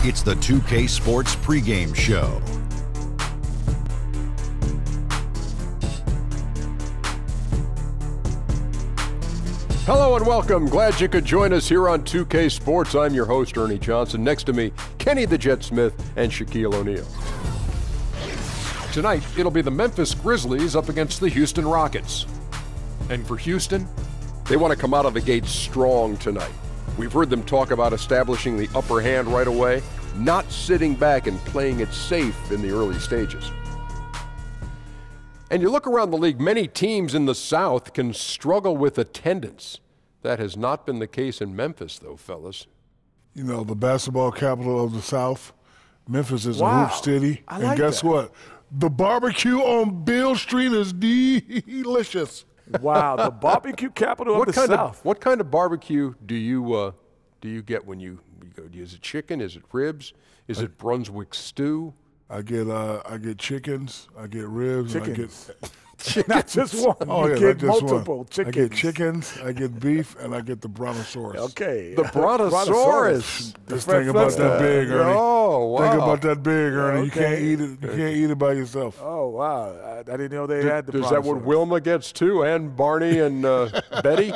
It's the 2K Sports pregame show. Hello and welcome. Glad you could join us here on 2K Sports. I'm your host, Ernie Johnson. Next to me, Kenny the Jet Smith and Shaquille O'Neal. Tonight, it'll be the Memphis Grizzlies up against the Houston Rockets. And for Houston, they want to come out of the gate strong tonight. We've heard them talk about establishing the upper hand right away, not sitting back and playing it safe in the early stages. And you look around the league, many teams in the South can struggle with attendance. That has not been the case in Memphis, though, fellas. You know, the basketball capital of the South. Memphis is a hoop city. And guess what? The barbecue on Beale Street is delicious. Wow, the barbecue capital of the South. What kind of barbecue do you get when you go? Is it chicken? Is it ribs? Is it Brunswick stew? I get chickens. I get ribs. Chickens. Chickens. Not just one. Oh, you get multiple chickens. I get chickens. I get beef, and I get the brontosaurus. Okay. The brontosaurus. Just think about that big, Ernie. Oh, wow. Think about that big, Ernie. Okay. You can't eat it. You can't eat it by yourself. Oh, wow. I didn't know they had the Is brontosaurus. that what Wilma gets too? And Barney and Betty?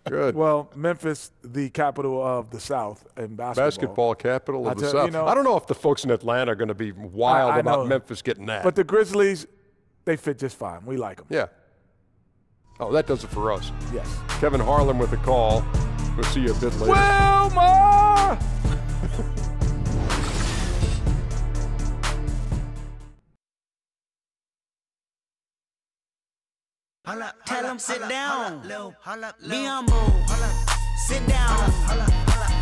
Good. Well, Memphis, the capital of the South in basketball. Basketball capital of the South. You know, I don't know if the folks in Atlanta are going to be wild about Memphis getting that. But the Grizzlies, they fit just fine. We like them. Yeah. Oh, that does it for us. Yes. Kevin Harlan with the call. We'll see you a bit later. Wilma! Tell him sit down. Be humble. Sit down.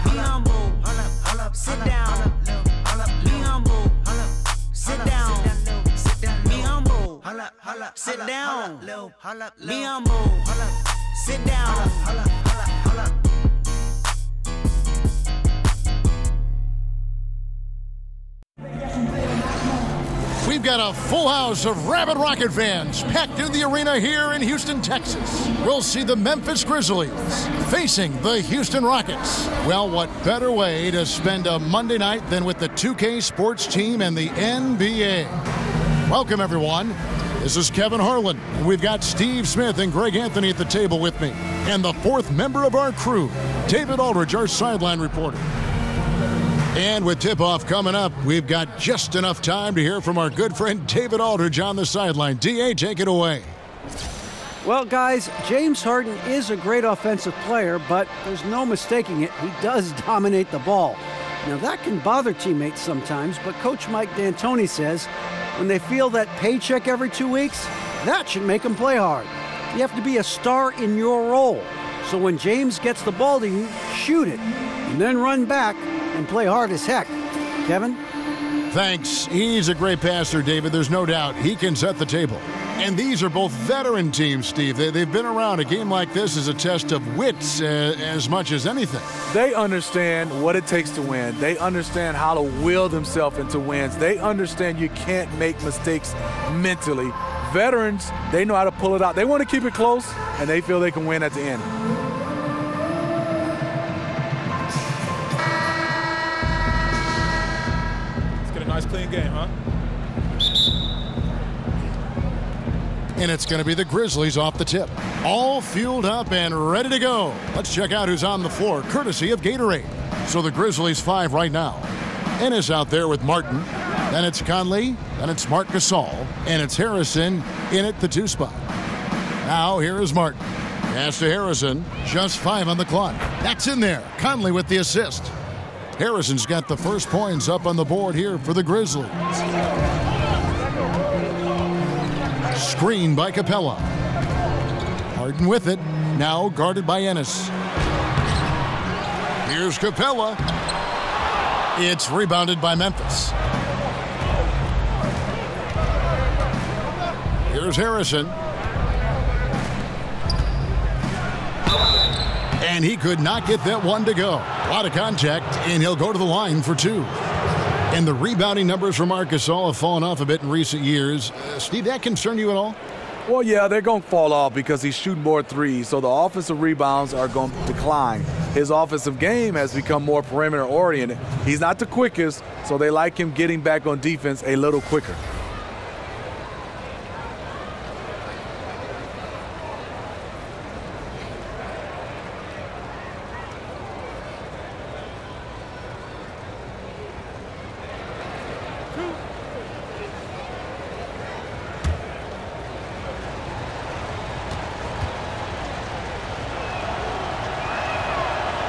Be humble. Sit down. Be humble. Sit down. Be humble. Sit down. Be humble. Sit down. We've got a full house of rabid Rocket fans packed in the arena here in Houston, Texas. We'll see the Memphis Grizzlies facing the Houston Rockets. Well, what better way to spend a Monday night than with the 2K Sports team and the NBA? Welcome, everyone. This is Kevin Harlan. We've got Steve Smith and Greg Anthony at the table with me. And the fourth member of our crew, David Aldridge, our sideline reporter. And with tip-off coming up, we've got just enough time to hear from our good friend David Aldridge on the sideline. D.A., take it away. Well, guys, James Harden is a great offensive player, but there's no mistaking it. He does dominate the ball. Now, that can bother teammates sometimes, but Coach Mike D'Antoni says when they feel that paycheck every 2 weeks, that should make them play hard. You have to be a star in your role. So when James gets the ball to you, shoot it, and then run back and play hard as heck. Kevin? Thanks. He's a great passer, David. There's no doubt he can set the table. And these are both veteran teams, Steve. They've been around. A game like this is a test of wits as much as anything. They understand what it takes to win. They understand how to will themselves into wins. They understand you can't make mistakes mentally. Veterans, they know how to pull it out. They want to keep it close, and they feel they can win at the end. Nice clean game, huh? And it's going to be the Grizzlies off the tip. All fueled up and ready to go. Let's check out who's on the floor, courtesy of Gatorade. So the Grizzlies 5 right now. Ennis out there with Martin. Then it's Conley. Then it's Marc Gasol. And it's Harrison in at the 2 spot. Now here is Martin. Pass to Harrison. Just 5 on the clock. That's in there. Conley with the assist. Harrison's got the first points up on the board here for the Grizzlies. Screen by Capella. Harden with it. Now guarded by Ennis. Here's Capella. It's rebounded by Memphis. Here's Harrison. And he could not get that one to go. A lot of contact, and he'll go to the line for 2. And the rebounding numbers for Marc Gasol have fallen off a bit in recent years. Steve, that concern you at all? Well, yeah, they're going to fall off because he's shooting more threes, so the offensive rebounds are going to decline. his offensive game has become more perimeter oriented. He's not the quickest, so they like him getting back on defense a little quicker.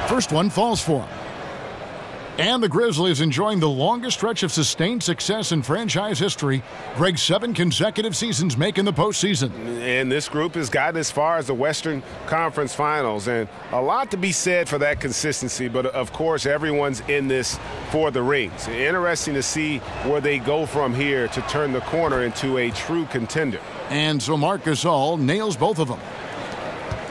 First one falls for him. And the Grizzlies enjoying the longest stretch of sustained success in franchise history. Greg, 7 consecutive seasons making the postseason. And this group has gotten as far as the Western Conference Finals. And a lot to be said for that consistency. But, of course, everyone's in this for the rings. Interesting to see where they go from here to turn the corner into a true contender. And so Marc Gasol nails both of them.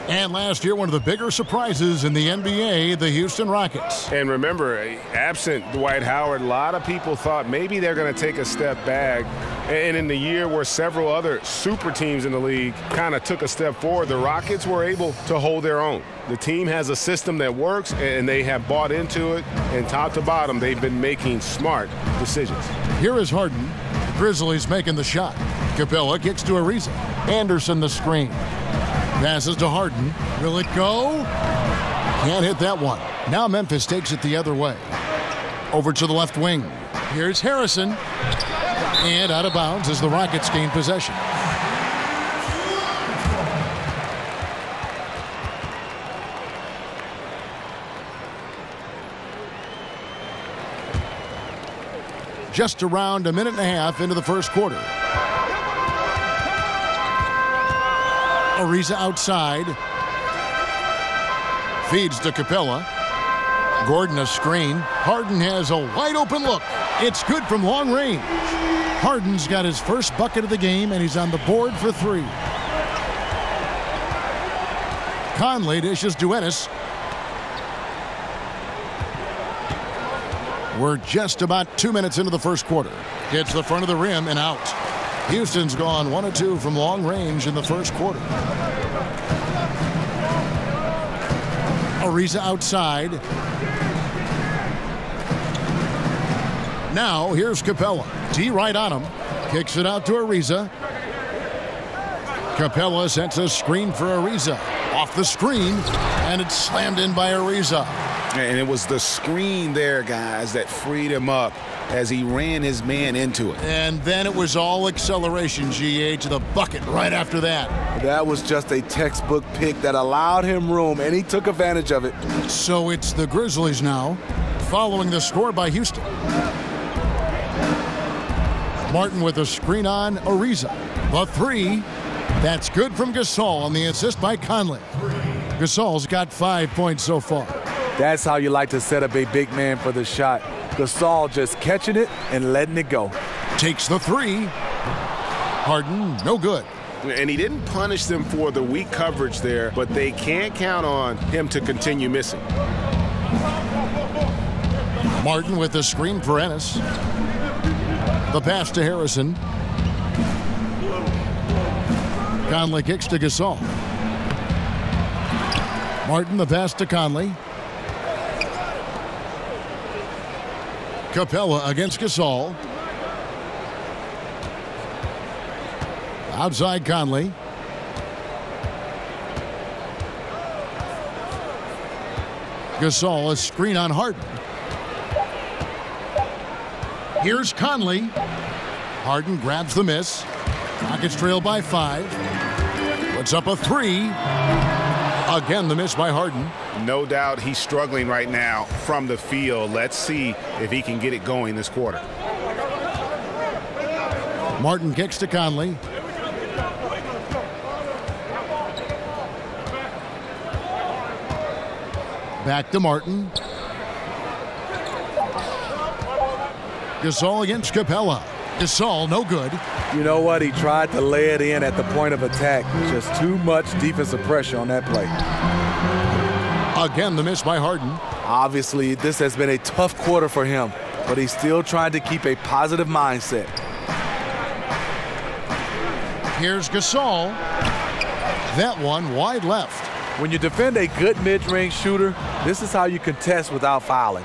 And last year, one of the bigger surprises in the NBA, the Houston Rockets. And remember, absent Dwight Howard, a lot of people thought maybe they're going to take a step back. And in the year where several other super teams in the league kind of took a step forward, the Rockets were able to hold their own. The team has a system that works, and they have bought into it. And top to bottom, they've been making smart decisions. Here is Harden. The Grizzlies making the shot. Capella kicks to Ariza. Anderson the screen. Passes to Harden. Will it go? Can't hit that one. Now Memphis takes it the other way. Over to the left wing. Here's Harrison. And out of bounds as the Rockets gain possession. Just around a minute and a half into the first quarter. Ariza outside. Feeds to Capella. Gordon a screen. Harden has a wide open look. It's good from long range. Harden's got his first bucket of the game, and he's on the board for 3. Conley dishes to Ennis. We're just about 2 minutes into the first quarter. Hits the front of the rim and out. Houston's gone 1 of 2 from long range in the first quarter. Ariza outside. Now here's Capella. T right on him. Kicks it out to Ariza. Capella sets a screen for Ariza. Off the screen, and it's slammed in by Ariza. And it was the screen there, guys, that freed him up as he ran his man into it. And then it was all acceleration, GA, to the bucket right after that. That was just a textbook pick that allowed him room, and he took advantage of it. So it's the Grizzlies now, following the score by Houston. Martin with a screen on Ariza. The 3. That's good from Gasol on the assist by Conley. Gasol's got 5 points so far. That's how you like to set up a big man for the shot. Gasol just catching it and letting it go. Takes the 3. Harden, no good. And he didn't punish them for the weak coverage there, but they can't count on him to continue missing. Martin with the screen for Ennis. The pass to Harrison. Conley kicks to Gasol. Martin the pass to Conley. Capella against Gasol. Outside Conley. Gasol, a screen on Harden. Here's Conley. Harden grabs the miss. Rockets trail by 5. Puts up a 3. Again, the miss by Harden. No doubt he's struggling right now from the field. Let's see if he can get it going this quarter. Martin kicks to Conley. Back to Martin. Gasol against Capella. Gasol, no good. You know what? He tried to lay it in at the point of attack. Just too much defensive pressure on that play. Again, the miss by Harden. Obviously, this has been a tough quarter for him, but he's still trying to keep a positive mindset. Here's Gasol. That one wide left. When you defend a good mid-range shooter, this is how you contest without fouling.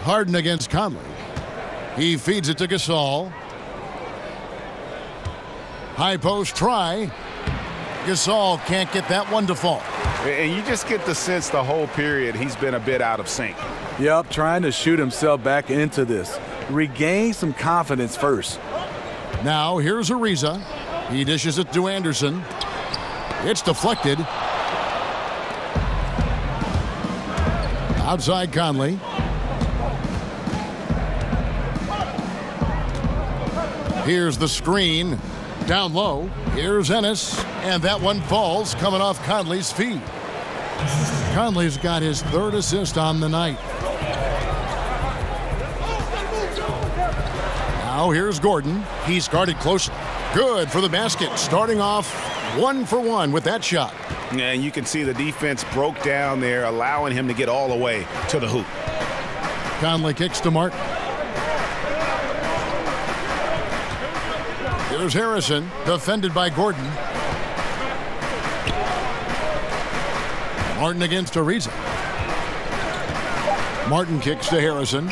Harden against Conley. He feeds it to Gasol. High post try. Gasol can't get that one to fall. And you just get the sense the whole period he's been a bit out of sync. Yep, trying to shoot himself back into this. Regain some confidence first. Now here's Ariza. He dishes it to Anderson. It's deflected. Outside Conley. Here's the screen. Down low. Here's Ennis. And that one falls coming off Conley's feet. Conley's got his third assist on the night. Now here's Gordon. He's guarded close. Good for the basket. Starting off 1 for 1 with that shot. And you can see the defense broke down there, allowing him to get all the way to the hoop. Conley kicks to Martin. Here's Harrison, defended by Gordon. Martin against Ariza. Martin kicks to Harrison.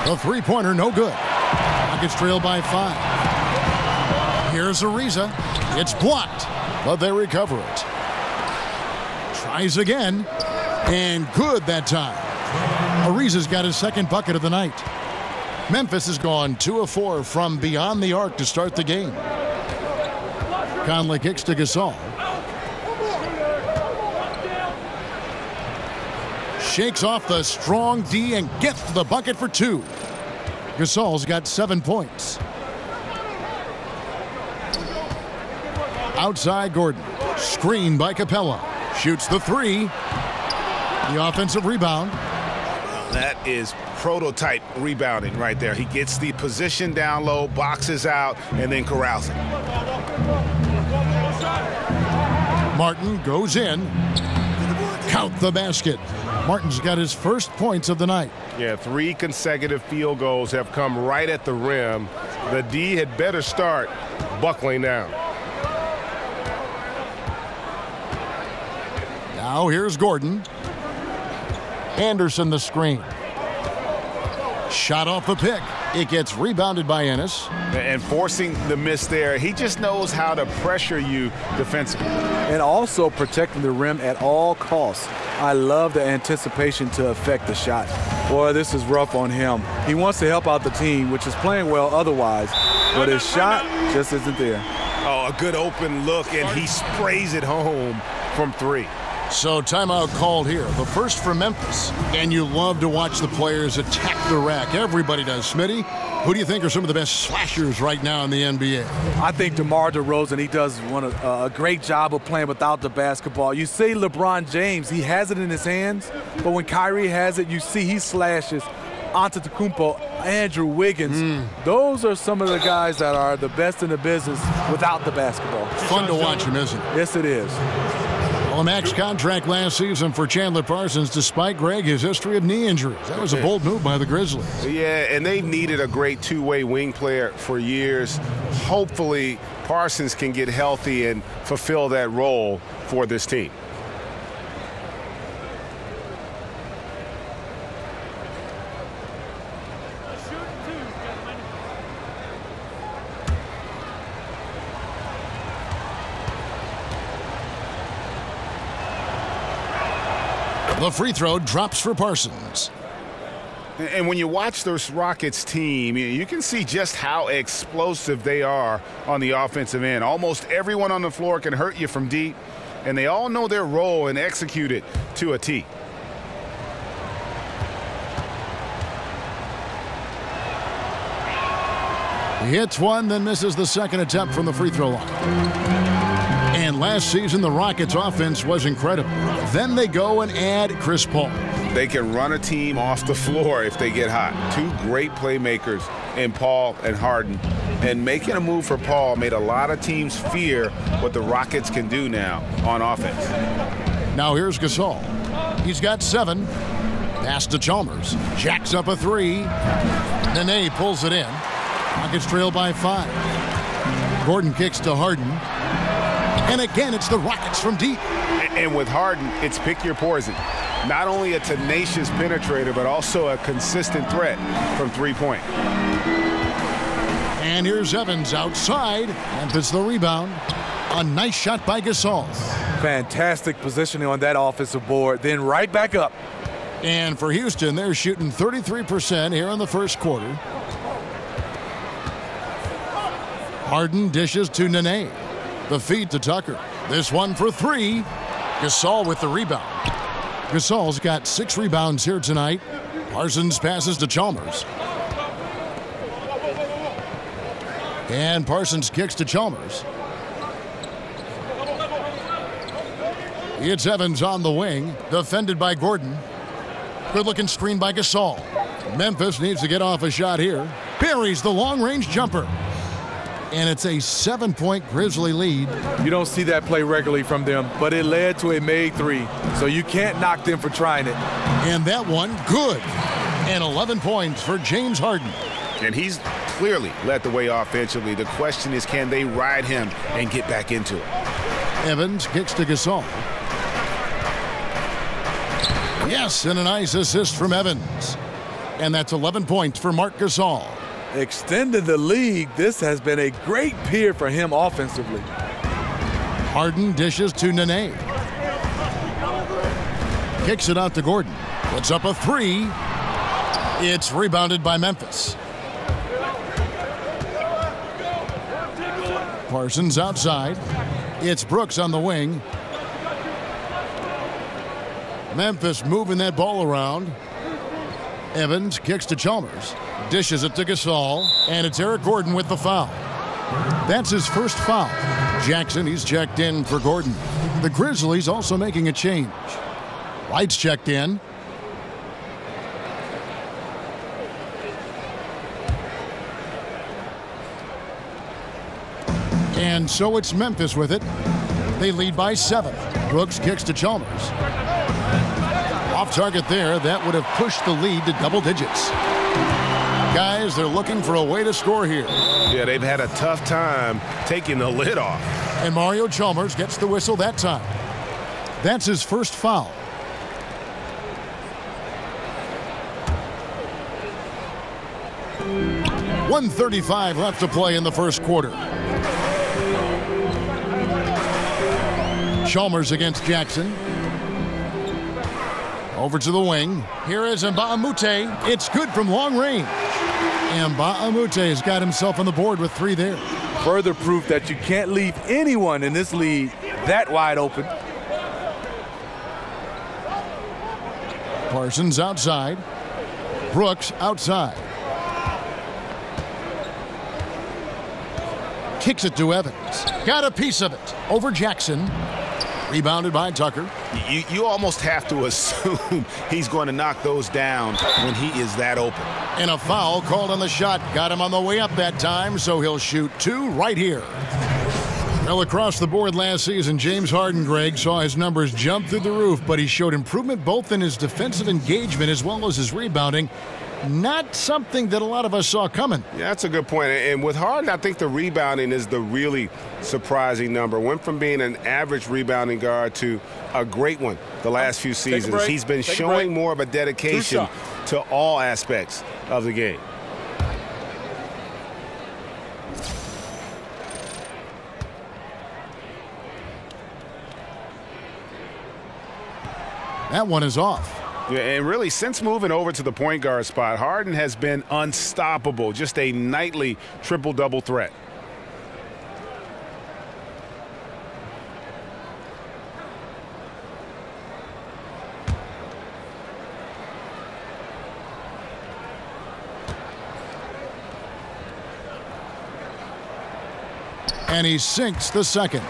The three-pointer, no good. Rockets trail by 5. Here's Ariza. It's blocked, but they recover it. Tries again, and good that time. Ariza's got his second bucket of the night. Memphis has gone 2 of 4 from beyond the arc to start the game. Conley kicks to Gasol. Shakes off the strong D and gets to the bucket for 2. Gasol's got 7 points. Outside Gordon. Screen by Capella. Shoots the 3. The offensive rebound. That is prototype rebounding right there. He gets the position down low, boxes out, and then corrals it. Martin goes in. Count the basket. Martin's got his first points of the night. Yeah, 3 consecutive field goals have come right at the rim. The D had better start buckling down. Now here's Gordon. Anderson the screen. Shot off the pick. It gets rebounded by Ennis. And forcing the miss there, he just knows how to pressure you defensively. And also protecting the rim at all costs. I love the anticipation to affect the shot. Boy, this is rough on him. He wants to help out the team, which is playing well otherwise, but his shot just isn't there. Oh, a good open look, and he sprays it home from 3. So timeout called here. The first for Memphis. And you love to watch the players attack the rack. Everybody does. Smitty, who do you think are some of the best slashers right now in the NBA? I think DeMar DeRozan, he does a great job of playing without the basketball. You see LeBron James, he has it in his hands, but when Kyrie has it, you see he slashes. Antetokounmpo, Andrew Wiggins. Those are some of the guys that are the best in the business without the basketball. Fun to watch him, isn't it? Yes, it is. Well, a max contract last season for Chandler Parsons, despite, Greg, his history of knee injuries. That was a bold move by the Grizzlies. Yeah, and they've needed a great two-way wing player for years. Hopefully, Parsons can get healthy and fulfill that role for this team. The free throw drops for Parsons. And when you watch this Rockets team, you can see just how explosive they are on the offensive end. Almost everyone on the floor can hurt you from deep, and they all know their role and execute it to a T. He hits one, then misses the second attempt from the free throw line. And last season, the Rockets' offense was incredible. Then they go and add Chris Paul. They can run a team off the floor if they get hot. 2 great playmakers in Paul and Harden. And making a move for Paul made a lot of teams fear what the Rockets can do now on offense. Now here's Gasol. He's got 7. Pass to Chalmers. Jacks up a 3. Nene pulls it in. Rockets trail by 5. Gordon kicks to Harden. And again, it's the Rockets from deep. And with Harden, it's pick your poison. Not only a tenacious penetrator, but also a consistent threat from three-point. And here's Evans outside. Memphis the rebound. A nice shot by Gasol. Fantastic positioning on that offensive board. Then right back up. And for Houston, they're shooting 33% here in the first quarter. Harden dishes to Nene. The feed to Tucker. This one for three. Gasol with the rebound. Gasol's got 6 rebounds here tonight. Parsons passes to Chalmers. And Parsons kicks to Chalmers. It's Evans on the wing, defended by Gordon. Good-looking screen by Gasol. Memphis needs to get off a shot here. Buries the long-range jumper. And it's a 7-point Grizzly lead. You don't see that play regularly from them, but it led to a made three, so you can't knock them for trying it. And that one, good. And 11 points for James Harden. And he's clearly led the way offensively. The question is, can they ride him and get back into it? Evans kicks to Gasol. Yes, and a nice assist from Evans. And that's 11 points for Marc Gasol. Extended the lead. This has been a great period for him offensively. Harden dishes to Nene. Kicks it out to Gordon. Puts up a three. It's rebounded by Memphis. Parsons outside. It's Brooks on the wing. Memphis moving that ball around. Evans kicks to Chalmers. Dishes it to Gasol. And it's Eric Gordon with the foul. That's his first foul. Jackson, he's checked in for Gordon. The Grizzlies also making a change. White's checked in. And so it's Memphis with it. They lead by 7. Brooks kicks to Chalmers. Off target there. That would have pushed the lead to double digits. Guys, they're looking for a way to score here. Yeah, they've had a tough time taking the lid off. And Mario Chalmers gets the whistle that time. That's his first foul. .135 left to play in the first quarter. Chalmers against Jackson. Over to the wing. Here is Mbamute. It's good from long range. Mbamute has got himself on the board with 3 there. Further proof that you can't leave anyone in this league that wide open. Parsons outside. Brooks outside. Kicks it to Evans. Got a piece of it. Over Jackson. Rebounded by Tucker. You almost have to assume he's going to knock those down when he is that open. And a foul called on the shot. Got him on the way up that time, so he'll shoot 2 right here. Well, across the board last season, James Harden, Greg, saw his numbers jump through the roof, but he showed improvement both in his defensive engagement as well as his rebounding. Not something that a lot of us saw coming. Yeah, that's a good point. And with Harden, I think the rebounding is the really surprising number. Went from being an average rebounding guard to a great one the last few seasons. He's been showing more of a dedication to all aspects of the game. That one is off. Yeah, and really, since moving over to the point guard spot, Harden has been unstoppable, just a nightly triple-double threat. And he sinks the second.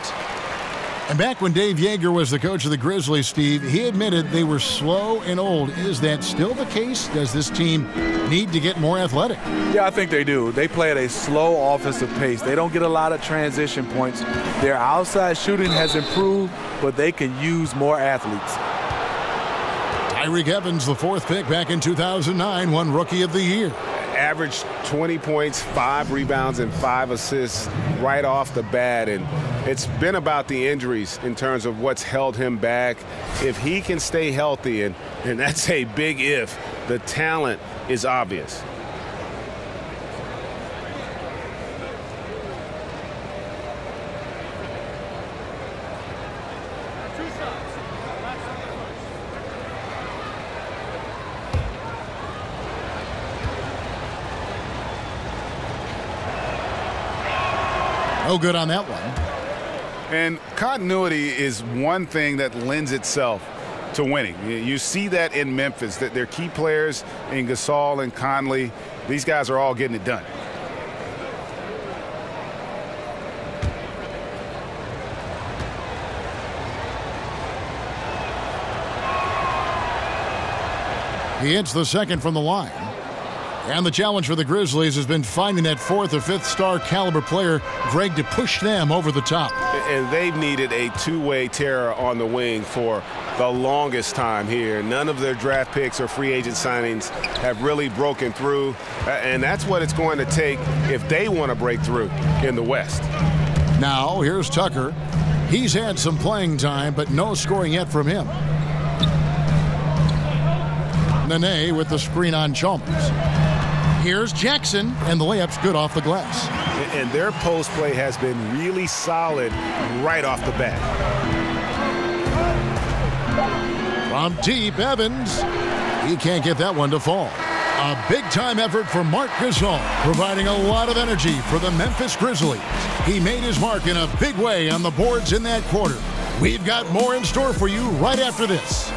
And back when Dave Yeager was the coach of the Grizzlies, Steve, he admitted they were slow and old. Is that still the case? Does this team need to get more athletic? Yeah, I think they do. They play at a slow offensive pace. They don't get a lot of transition points. Their outside shooting has improved, but they can use more athletes. Tyreke Evans, the 4th pick back in 2009, won Rookie of the Year. averaged 20 points, 5 rebounds, and 5 assists right off the bat. And it's been about the injuries in terms of what's held him back. If he can stay healthy, and that's a big if, the talent is obvious. No good on that one. And continuity is one thing that lends itself to winning. You see that in Memphis, that their key players in Gasol and Conley, these guys are all getting it done. He hits the second from the line. And the challenge for the Grizzlies has been finding that 4th or 5th star caliber player, Greg, to push them over the top. And they've needed a two-way terror on the wing for the longest time here. None of their draft picks or free agent signings have really broken through. And that's what it's going to take if they want to break through in the West. Now, here's Tucker. He's had some playing time, but no scoring yet from him. Nene with the screen on Chalmers. Here's Jackson, and the layup's good off the glass. And their post play has been really solid right off the bat. From deep, Evans. He can't get that one to fall. A big-time effort for Marc Gasol, providing a lot of energy for the Memphis Grizzlies. He made his mark in a big way on the boards in that quarter. We've got more in store for you right after this.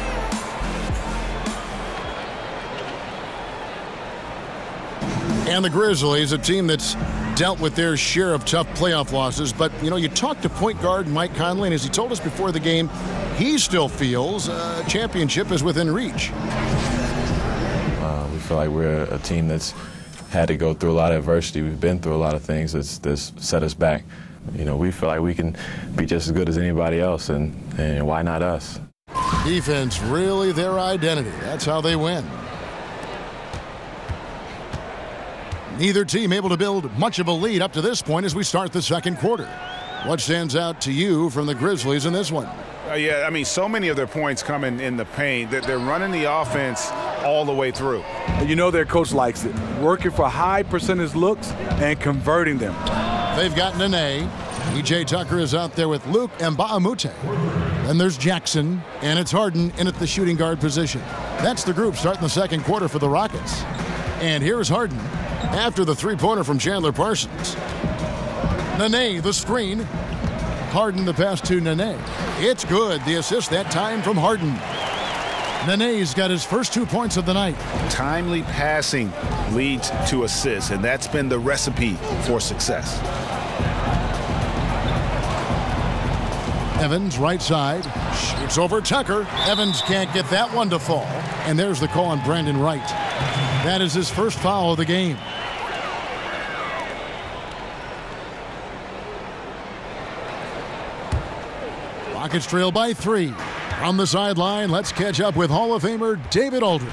And the Grizzlies, a team that's dealt with their share of tough playoff losses. But, you know, you talked to point guard Mike Conley, and as he told us before the game, he still feels a championship is within reach. We feel like we're a team that's had to go through a lot of adversity. We've been through a lot of things that's set us back. You know, we feel like we can be just as good as anybody else, and why not us? Defense really their identity. That's how they win. Neither team able to build much of a lead up to this point as we start the second quarter. What stands out to you from the Grizzlies in this one? Yeah, I mean, so many of their points come in the paint. They're running the offense all the way through. You know their coach likes it. Working for high percentage looks and converting them. They've got Nene. E.J. Tucker is out there with Luke Mbamute. Then there's Jackson, and it's Harden in at the shooting guard position. That's the group starting the second quarter for the Rockets. And here's Harden after the three-pointer from Chandler Parsons. Nene, the screen. Harden the pass to Nene. It's good. The assist that time from Harden. Nene's got his first 2 points of the night. Timely passing leads to assists, and that's been the recipe for success. Evans, right side, shoots over Tucker. Evans can't get that one to fall. And there's the call on Brandon Wright. That is his first foul of the game. Rockets trail by 3. From the sideline, let's catch up with Hall of Famer David Aldridge.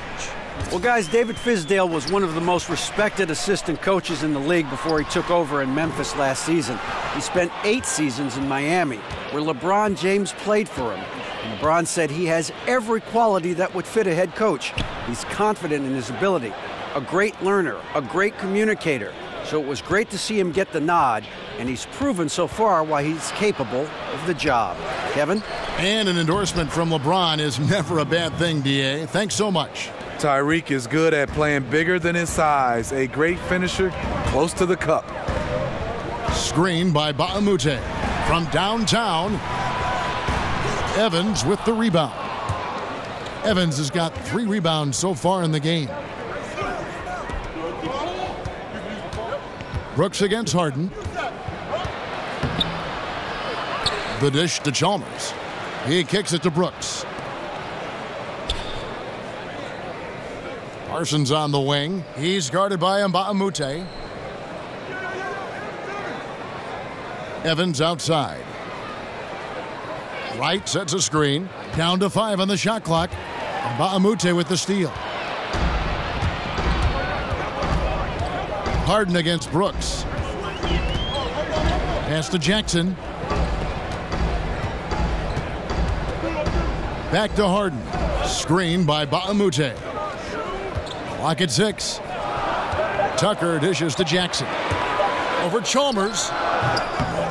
Well, guys, David Fizdale was one of the most respected assistant coaches in the league before he took over in Memphis last season. He spent 8 seasons in Miami, where LeBron James played for him. And LeBron said he has every quality that would fit a head coach. He's confident in his ability, a great learner, a great communicator. So it was great to see him get the nod, and he's proven so far why he's capable of the job. Kevin? And an endorsement from LeBron is never a bad thing, D.A. Thanks so much. Tyreek is good at playing bigger than his size. A great finisher, close to the cup. Screen by Mbamute. From downtown, Evans with the rebound. Evans has got 3 rebounds so far in the game. Brooks against Harden. The dish to Chalmers. He kicks it to Brooks. Parsons on the wing. He's guarded by Mbamute. Evans outside. Wright sets a screen. Down to 5 on the shot clock. Mbamute with the steal. Harden against Brooks. Pass to Jackson. Back to Harden. Screen by Baamute. Clock at 6. Tucker dishes to Jackson. Over Chalmers.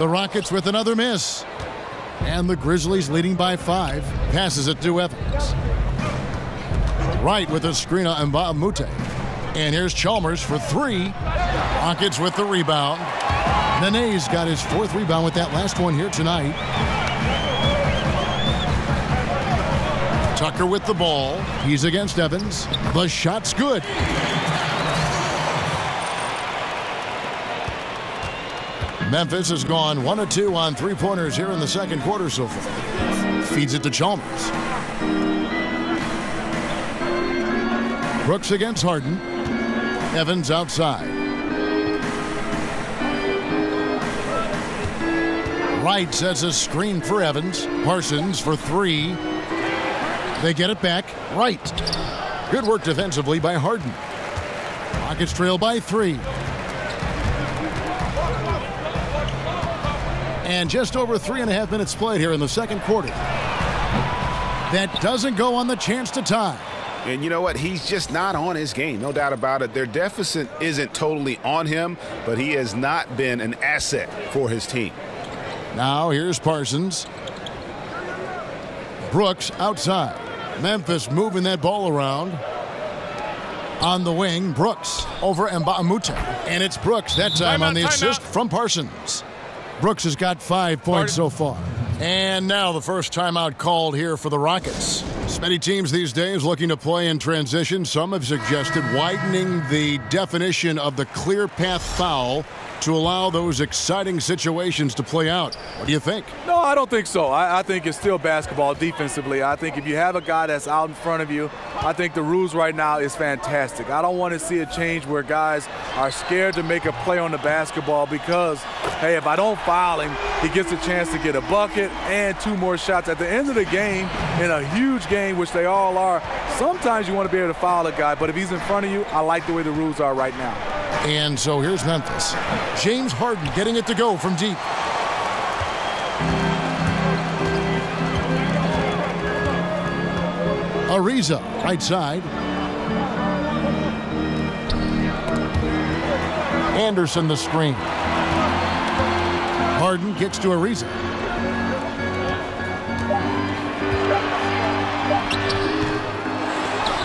The Rockets with another miss. And the Grizzlies leading by 5. Passes it to Evans. Wright with a screen on Baamute. And here's Chalmers for 3. Rockets with the rebound. Nene's got his 4th rebound with that last one here tonight. Tucker with the ball. He's against Evans. The shot's good. Memphis has gone 1 of 2 on 3-pointers here in the second quarter so far. Feeds it to Chalmers. Brooks against Harden. Evans outside. Wright sets a screen for Evans. Parsons for 3. They get it back. Wright. Good work defensively by Harden. Rockets trail by 3. And just over 3.5 minutes played here in the second quarter. That doesn't go on the chance to tie. And you know what? He's just not on his game, no doubt about it. Their deficit isn't totally on him, but he has not been an asset for his team. Now here's Parsons. Brooks outside. Memphis moving that ball around. On the wing, Brooks over Baamute. And it's Brooks that time on the assist from Parsons. Brooks has got 5 points so far. And now the first timeout called here for the Rockets. Many teams these days looking to play in transition. Some have suggested widening the definition of the clear path foul to allow those exciting situations to play out. What do you think? No, I don't think so. I think it's still basketball defensively. I think if you have a guy that's out in front of you, I think the rules right now is fantastic. I don't want to see a change where guys are scared to make a play on the basketball because, hey, if I don't foul him, he gets a chance to get a bucket and 2 more shots. At the end of the game, in a huge game, which they all are, sometimes you want to be able to foul a guy, but if he's in front of you, I like the way the rules are right now. And so here's Memphis. James Harden getting it to go from deep. Ariza, right side. Anderson the screen. Harden gets to Ariza.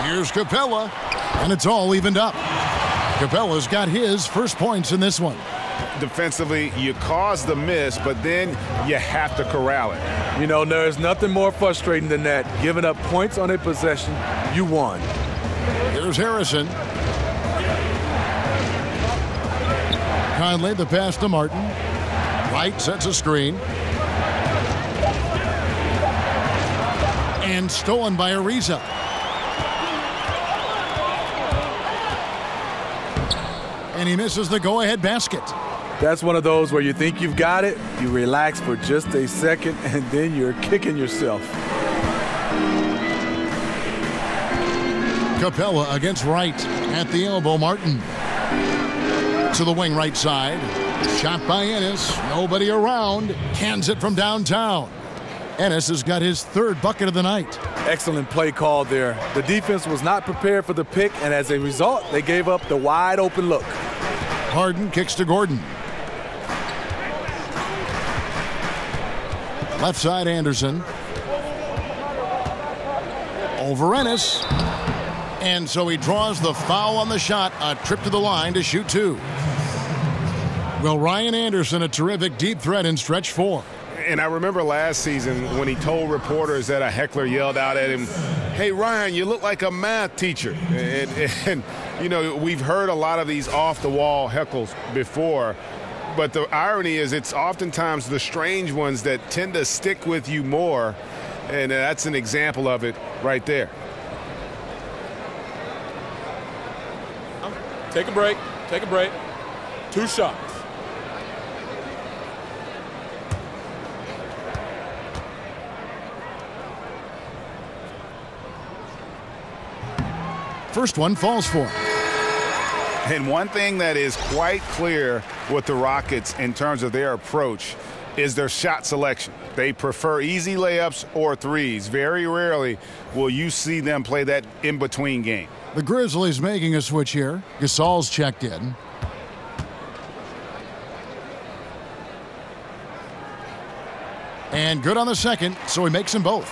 Here's Capella, and it's all evened up. Capella's got his first points in this one. Defensively, you cause the miss, but then you have to corral it. You know, there's nothing more frustrating than that. Giving up points on a possession, you won. Here's Harrison. Conley, the pass to Martin. Wright sets a screen. And stolen by Ariza. And he misses the go-ahead basket. That's one of those where you think you've got it, you relax for just a second, and then you're kicking yourself. Capella against Wright at the elbow. Martin to the wing right side. Shot by Ennis. Nobody around. Cans it from downtown. Ennis has got his 3rd bucket of the night. Excellent play call there. The defense was not prepared for the pick, and as a result, they gave up the wide open look. Harden kicks to Gordon. Left side, Anderson. Over Ennis. And so he draws the foul on the shot. A trip to the line to shoot 2. Well, Ryan Anderson, a terrific deep threat in stretch 4. And I remember last season when he told reporters that a heckler yelled out at him, "Hey, Ryan, you look like a math teacher." And you know, we've heard a lot of these off-the-wall heckles before, but the irony is it's oftentimes the strange ones that tend to stick with you more, and that's an example of it right there. Take a break. Take a break. 2 shots. First one falls for him. And one thing that is quite clear with the Rockets in terms of their approach is their shot selection. They prefer easy layups or threes. Very rarely will you see them play that in-between game. The Grizzlies making a switch here. Gasol's checked in. And good on the second, so he makes them both.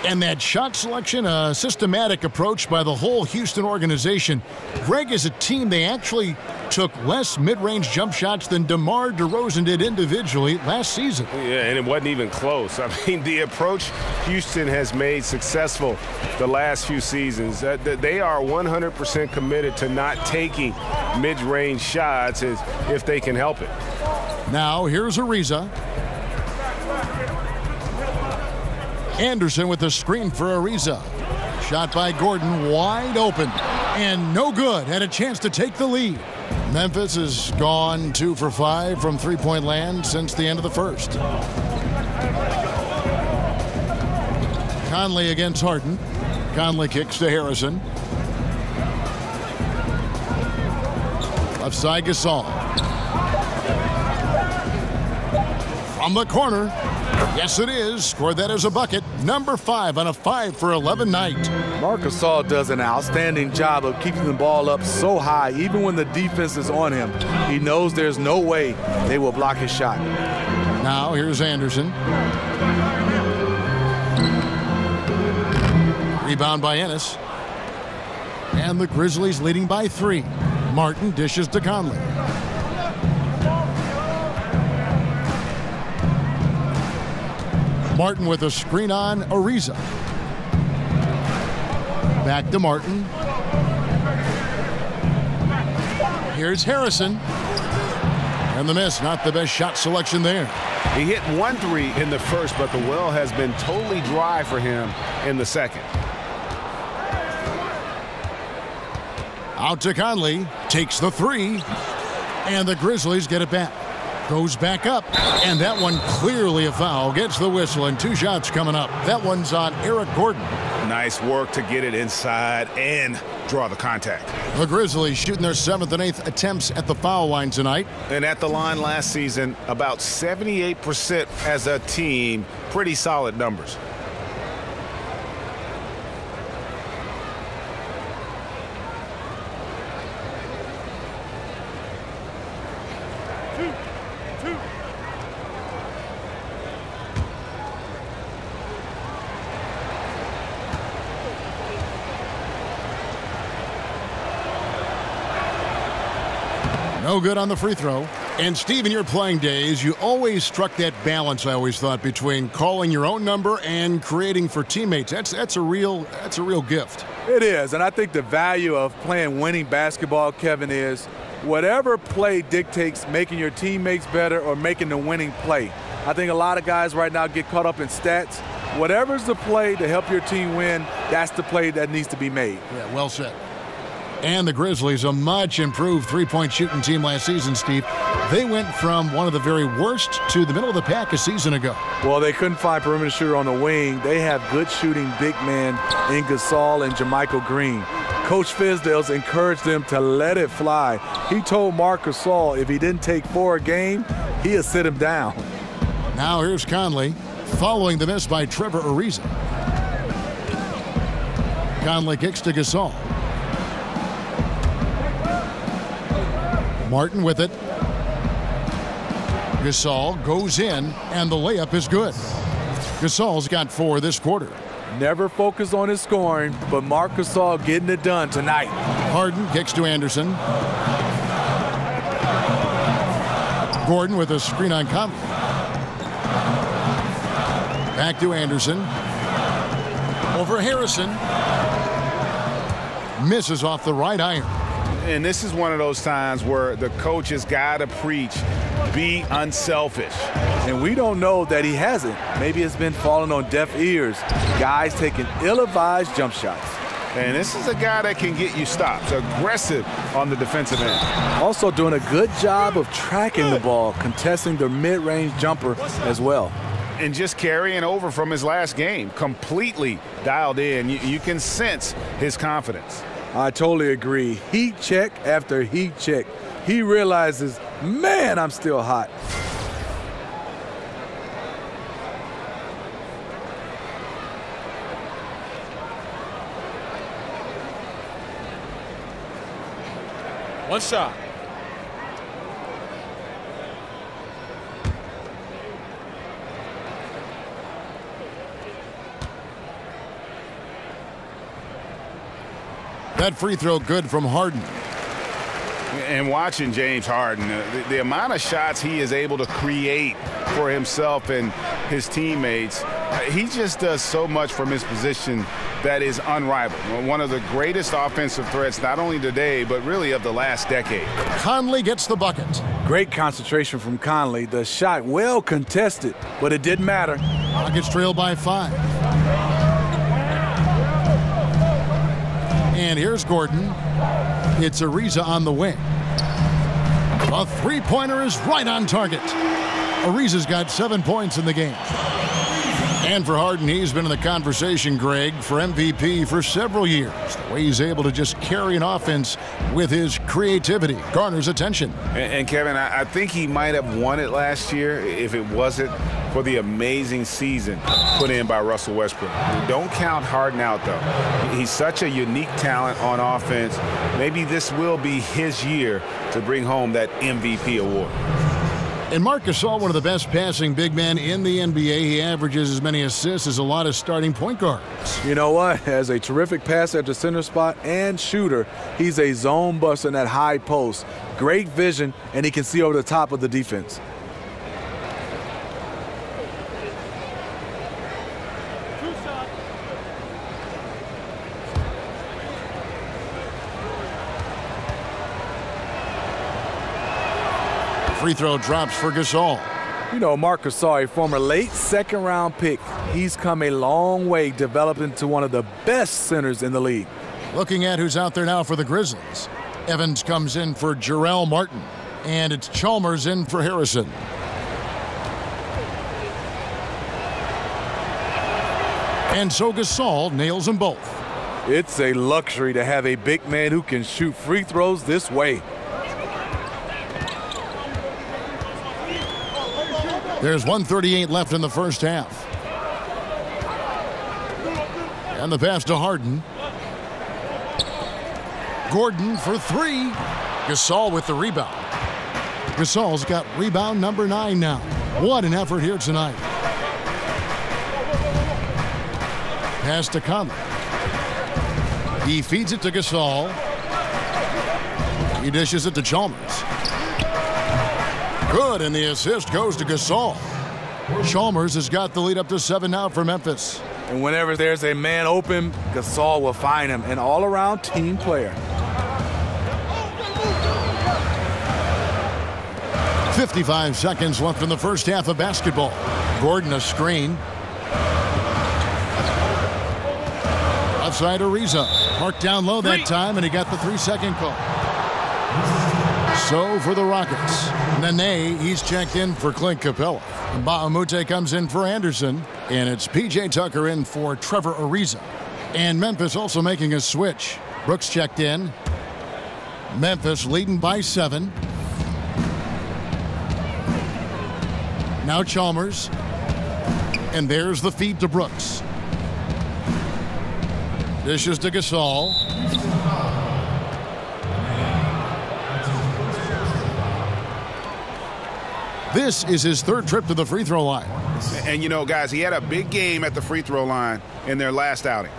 And that shot selection, a systematic approach by the whole Houston organization. Greg, is a team, they actually took less mid-range jump shots than DeMar DeRozan did individually last season. Yeah, and it wasn't even close. I mean, the approach Houston has made successful the last few seasons, they are 100% committed to not taking mid-range shots if they can help it. Now, here's Ariza. Anderson with the screen for Ariza. Shot by Gordon, wide open, and no good. Had a chance to take the lead. Memphis has gone 2 for 5 from three-point land since the end of the first. Conley against Harden. Conley kicks to Harrison. Left side Gasol. From the corner. Yes, it is. Scored that as a bucket. Number 5 on a 5 for 11 night. Marc Gasol does an outstanding job of keeping the ball up so high, even when the defense is on him. He knows there's no way they will block his shot. Now here's Anderson. Rebound by Ennis. And the Grizzlies leading by 3. Martin dishes to Conley. Martin with a screen on Ariza. Back to Martin. Here's Harrison. And the miss, not the best shot selection there. He hit 1 3 in the first, but the well has been totally dry for him in the second. Out to Conley. Takes the 3. And the Grizzlies get it back. Goes back up, and that one clearly a foul. Gets the whistle, and 2 shots coming up. That one's on Eric Gordon. Nice work to get it inside and draw the contact. The Grizzlies shooting their 7th and 8th attempts at the foul line tonight. And at the line last season, about 78% as a team. Pretty solid numbers. No good on the free throw. And Steve, in your playing days, you always struck that balance, I always thought, between calling your own number and creating for teammates. That's a real gift. It is, and I think the value of playing winning basketball, Kevin, is whatever play dictates making your teammates better or making the winning play. I think a lot of guys right now get caught up in stats. Whatever's the play to help your team win, that's the play that needs to be made. Yeah, well said. And the Grizzlies, a much improved three-point shooting team last season, Steve. They went from one of the very worst to the middle of the pack a season ago. Well, they couldn't find perimeter shooter on the wing. They have good shooting big men in Gasol and Jermichael Green. Coach Fizdale's encouraged them to let it fly. He told Marc Gasol if he didn't take 4 a game, he'd sit him down. Now here's Conley, following the miss by Trevor Ariza. Conley kicks to Gasol. Martin with it. Gasol goes in, and the layup is good. Gasol's got 4 this quarter. Never focus on his scoring, but Marc Gasol getting it done tonight. Harden kicks to Anderson. Gordon with a screen on Conley. Back to Anderson. Over Harrison. Misses off the right iron. And this is one of those times where the coach has got to preach, be unselfish. And we don't know that he hasn't. Maybe it's been falling on deaf ears. Guys taking ill-advised jump shots. And this is a guy that can get you stops, aggressive on the defensive end. Also doing a good job of tracking the ball, contesting the mid-range jumper as well. And just carrying over from his last game, completely dialed in. You can sense his confidence. I totally agree. Heat check after heat check. He realizes, man, I'm still hot. One shot. That free throw good from Harden. And watching James Harden, the amount of shots he is able to create for himself and his teammates, he just does so much from his position that is unrivaled. One of the greatest offensive threats, not only today, but really of the last decade. Conley gets the bucket. Great concentration from Conley. The shot well contested, but it didn't matter. Rockets trail by 5. And here's Gordon. It's Ariza on the wing. A three-pointer is right on target. Ariza's got 7 points in the game. And for Harden, he's been in the conversation, Greg, for MVP for several years. The way he's able to just carry an offense with his creativity garners attention. And Kevin, I think he might have won it last year if it wasn't for the amazing season put in by Russell Westbrook. Don't count Harden out, though. He's such a unique talent on offense. Maybe this will be his year to bring home that MVP award. And Marc Gasol, one of the best passing big men in the NBA. He averages as many assists as a lot of starting point guards. You know what? As a terrific passer at the center spot and shooter, he's a zone buster in that high post. Great vision, and he can see over the top of the defense. Free throw drops for Gasol. You know, Marc Gasol, a former late second-round pick. He's come a long way, developed into one of the best centers in the league. Looking at who's out there now for the Grizzlies. Evans comes in for Jarrell Martin. And it's Chalmers in for Harrison. And so Gasol nails them both. It's a luxury to have a big man who can shoot free throws this way. There's 1:38 left in the first half. And the pass to Harden. Gordon for 3. Gasol with the rebound. Gasol's got rebound number 9 now. What an effort here tonight. Pass to Conley. He feeds it to Gasol. He dishes it to Chalmers. Good, and the assist goes to Gasol. Chalmers has got the lead up to 7 now for Memphis. And whenever there's a man open, Gasol will find him. An all-around team player. 55 seconds left in the first half of basketball. Gordon a screen. Outside Ariza. Marked down low that time, and he got the 3-second call. So for the Rockets, Nene, he's checked in for Clint Capella. Ba'amute comes in for Anderson, and it's P.J. Tucker in for Trevor Ariza. And Memphis also making a switch. Brooks checked in. Memphis leading by 7. Now Chalmers. And there's the feed to Brooks. Dishes to Gasol. This is his 3rd trip to the free throw line. And you know, guys, he had a big game at the free throw line in their last outing.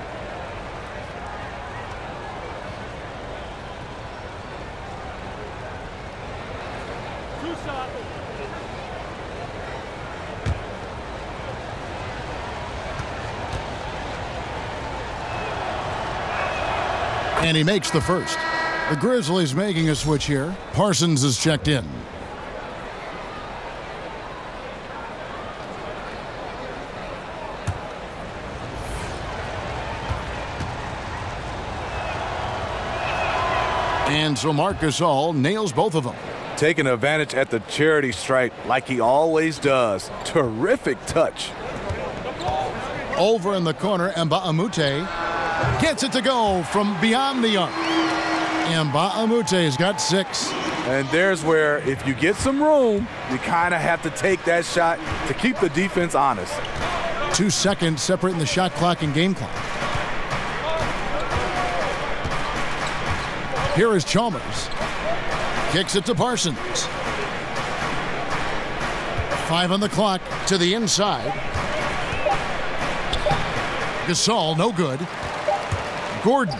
And he makes the first. The Grizzlies making a switch here. Parsons is checked in. And so Marc Gasol nails both of them. Taking advantage at the charity stripe like he always does. Terrific touch. Over in the corner, and Ba'amute gets it to go from beyond the arc. And Ba'amute's got 6. And there's where if you get some room, you kind of have to take that shot to keep the defense honest. 2 seconds separating the shot clock and game clock. Here is Chalmers. Kicks it to Parsons. 5 on the clock to the inside. Gasol, no good. Gordon.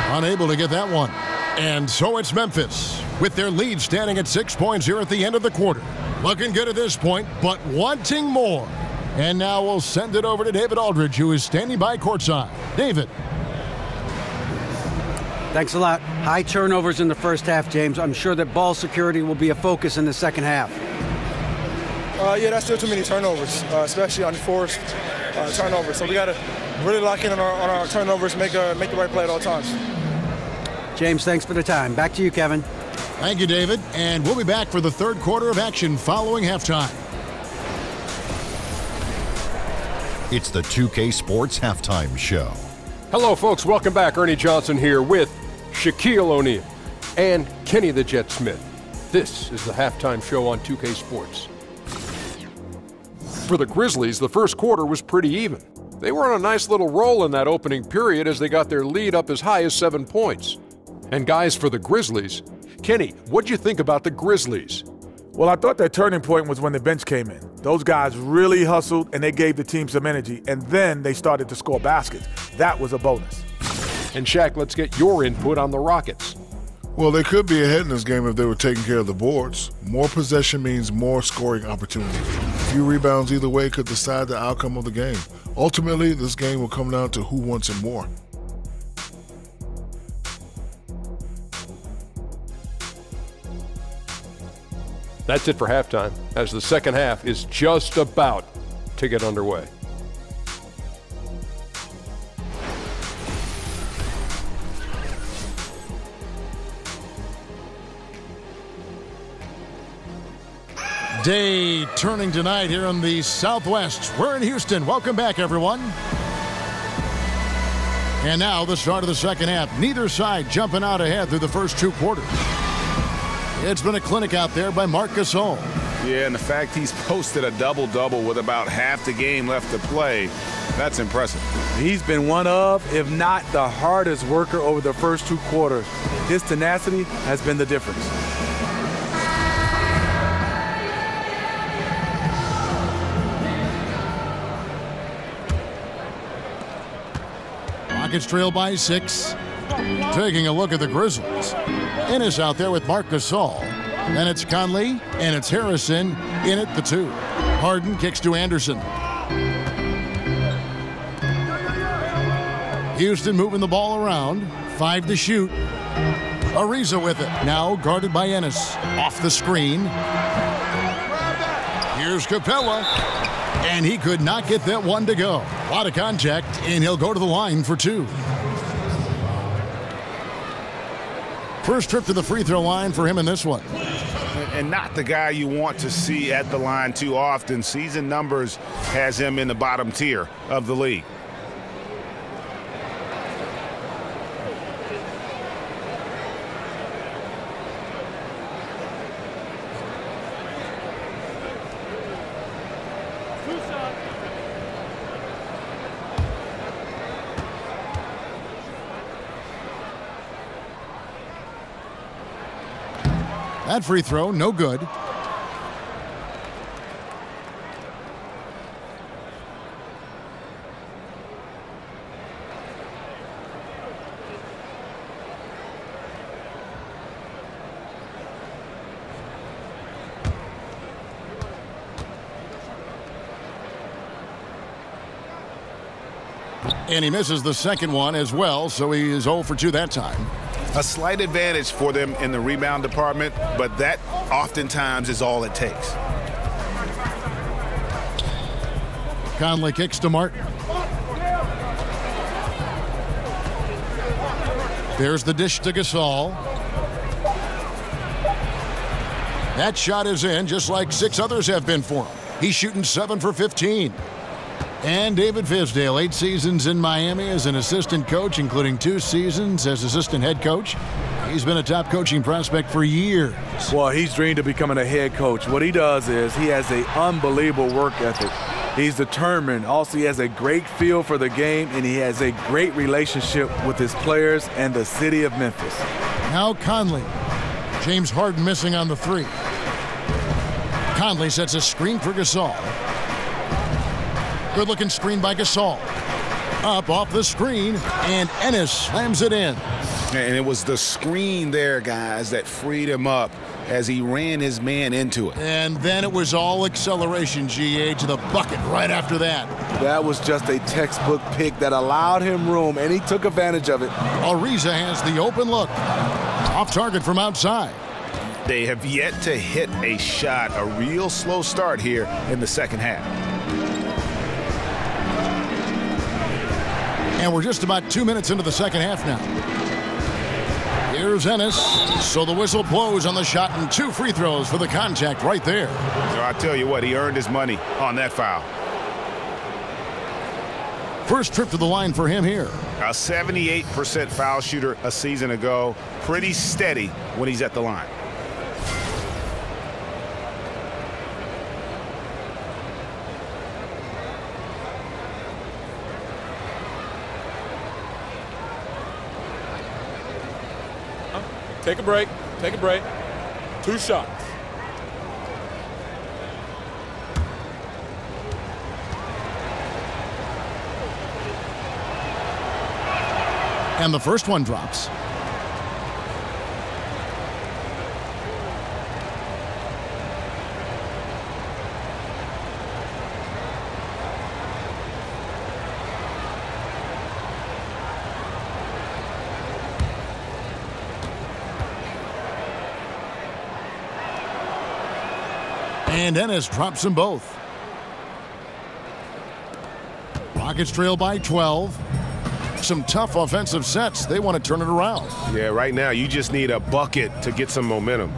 Unable to get that one. And so it's Memphis with their lead standing at 6 points here at the end of the quarter. Looking good at this point, but wanting more. And now we'll send it over to David Aldridge, who is standing by courtside. David. Thanks a lot. High turnovers in the first half, James. I'm sure that ball security will be a focus in the second half. Yeah, that's still too many turnovers, especially on the forced turnovers. So we got to really lock in on our turnovers, make the right play at all times. James, thanks for the time. Back to you, Kevin. Thank you, David. And we'll be back for the third quarter of action following halftime. It's the 2K Sports Halftime Show. Hello, folks. Welcome back. Ernie Johnson here with Shaquille O'Neal and Kenny the Jet Smith. This is the halftime show on 2K Sports. For the Grizzlies, the first quarter was pretty even. They were on a nice little roll in that opening period as they got their lead up as high as 7 points. And guys, for the Grizzlies, Kenny, what'd you think about the Grizzlies? Well, I thought that turning point was when the bench came in. Those guys really hustled, and they gave the team some energy, and then they started to score baskets. That was a bonus. And Shaq, let's get your input on the Rockets. Well, they could be ahead in this game if they were taking care of the boards. More possession means more scoring opportunities. A few rebounds either way could decide the outcome of the game. Ultimately, this game will come down to who wants it more. That's it for halftime, as the second half is just about to get underway. Day turning tonight here in the Southwest. We're in Houston. Welcome back, everyone. And now the start of the second half. Neither side jumping out ahead through the first 2 quarters. It's been a clinic out there by Marc Gasol. Yeah, and the fact he's posted a double-double with about half the game left to play, that's impressive. He's been one of, if not the hardest worker over the first 2 quarters. His tenacity has been the difference. Rockets trail by 6. Taking a look at the Grizzlies. Ennis out there with Marc Gasol. Then it's Conley, and it's Harrison in at the 2. Harden kicks to Anderson. Houston moving the ball around. 5 to shoot. Ariza with it. Now guarded by Ennis. Off the screen. Here's Capella. And he could not get that one to go. A lot of contact, and he'll go to the line for 2. First trip to the free throw line for him in this one. And not the guy you want to see at the line too often. Season numbers has him in the bottom tier of the league. That free throw, no good. And he misses the second one as well, so he is 0 for 2 that time. A slight advantage for them in the rebound department, but that oftentimes is all it takes. Conley kicks to Martin. There's the dish to Gasol. That shot is in, just like 6 others have been for him. He's shooting 7 for 15. And David Fisdale, 8 seasons in Miami as an assistant coach, including 2 seasons as assistant head coach. He's been a top coaching prospect for years. Well, he's dreamed of becoming a head coach. What he does is he has an unbelievable work ethic. He's determined. Also, he has a great feel for the game, and he has a great relationship with his players and the city of Memphis. Now Conley. James Harden missing on the 3. Conley sets a screen for Gasol. Good-looking screen by Gasol. Up off the screen, and Ennis slams it in. And it was the screen there, guys, that freed him up as he ran his man into it. And then it was all acceleration, GA, to the bucket right after that. That was just a textbook pick that allowed him room, and he took advantage of it. Ariza has the open look. Off target from outside. They have yet to hit a shot, a real slow start here in the second half. And we're just about 2 minutes into the second half now. Here's Ennis. So the whistle blows on the shot and 2 free throws for the contact right there. So I tell you what, he earned his money on that foul. First trip to the line for him here. A 78% foul shooter a season ago. Pretty steady when he's at the line. Take a break. Take a break. 2 shots. And the first one drops. And Ennis drops them both. Rockets trail by 12. Some tough offensive sets. They want to turn it around. Yeah, right now you just need a bucket to get some momentum.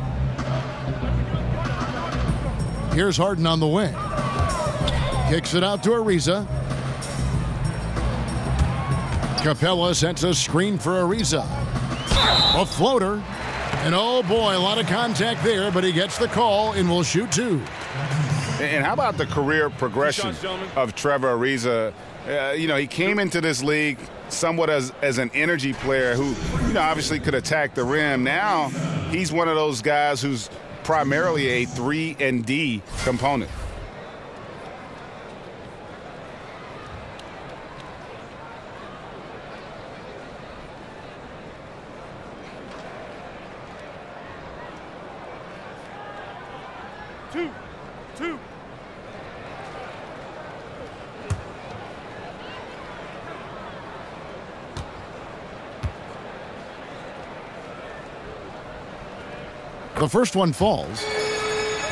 Here's Harden on the wing. Kicks it out to Ariza. Capella sets a screen for Ariza. A floater. And oh boy, a lot of contact there, but he gets the call and will shoot 2. And how about the career progression of Trevor Ariza? He came into this league somewhat as an energy player who, obviously could attack the rim. Now he's one of those guys who's primarily a 3-and-D component. Two. The first one falls.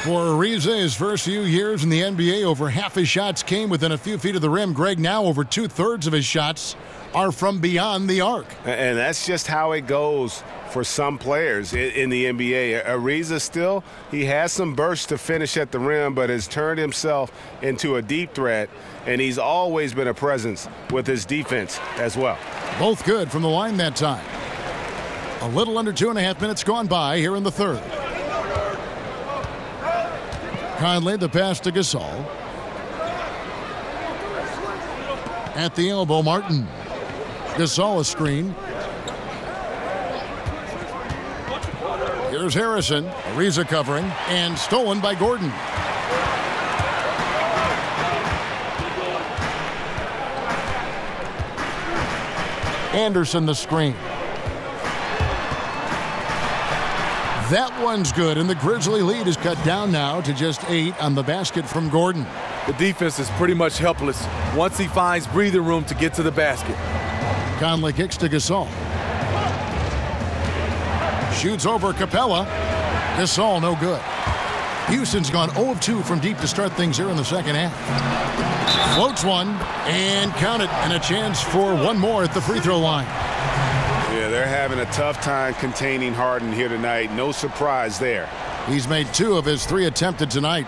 For Ariza, his first few years in the NBA, over half his shots came within a few feet of the rim. Greg, now over 2/3 of his shots are from beyond the arc. And that's just how it goes for some players in the NBA. Ariza still, he has some bursts to finish at the rim, but has turned himself into a deep threat, and he's always been a presence with his defense as well. Both good from the line that time. A little under 2.5 minutes gone by here in the third. Conley, the pass to Gasol. At the elbow, Martin. Gasol a screen. Here's Harrison. Ariza covering and stolen by Gordon. Anderson the screen. That one's good, and the Grizzly lead is cut down now to just 8 on the basket from Gordon. The defense is pretty much helpless once he finds breathing room to get to the basket. Conley kicks to Gasol. Shoots over Capella. Gasol no good. Houston's gone 0 of 2 from deep to start things here in the second half. Floats one and count it, and a chance for one more at the free throw line. Yeah, they're having a tough time containing Harden here tonight. No surprise there. He's made 2 of his 3 attempted tonight.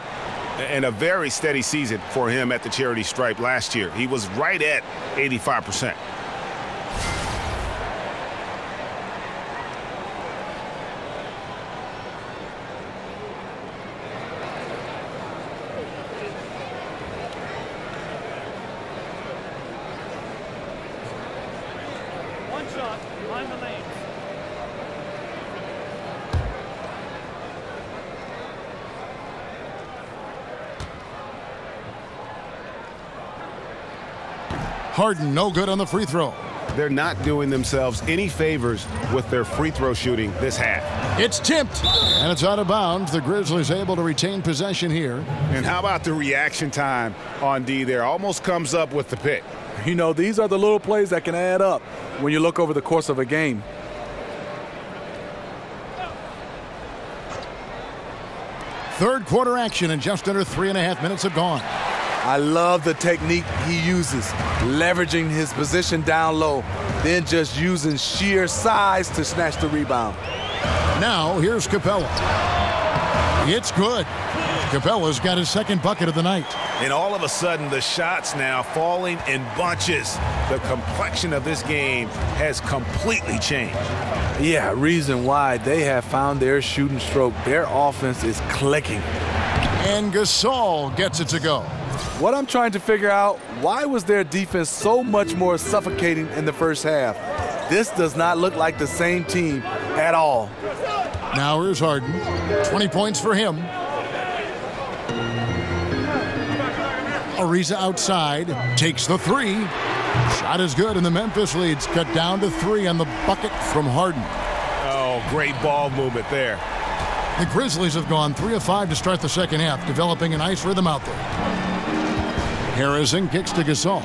and a very steady season for him at the charity stripe last year. He was right at 85%. Harden, no good on the free throw. They're not doing themselves any favors with their free throw shooting this half. It's tipped, and it's out of bounds. The Grizzlies able to retain possession here. And how about the reaction time on D there? Almost comes up with the pick. You know, these are the little plays that can add up when you look over the course of a game. Third quarter action, and just under 3.5 minutes have gone. I love the technique he uses, leveraging his position down low, then just using sheer size to snatch the rebound. Now, here's Capella. It's good. Capella's got his second bucket of the night. And all of a sudden, the shots now falling in bunches. The complexion of this game has completely changed. Yeah, reason why they have found their shooting stroke. Their offense is clicking. And Gasol gets it to go. What I'm trying to figure out, why was their defense so much more suffocating in the first half? This does not look like the same team at all. Now here's Harden. 20 points for him. Ariza outside, takes the three. Shot is good, and the Memphis leads cut down to 3 on the bucket from Harden. Oh, great ball movement there. The Grizzlies have gone 3 of 5 to start the second half, developing a nice rhythm out there. Harrison kicks to Gasol.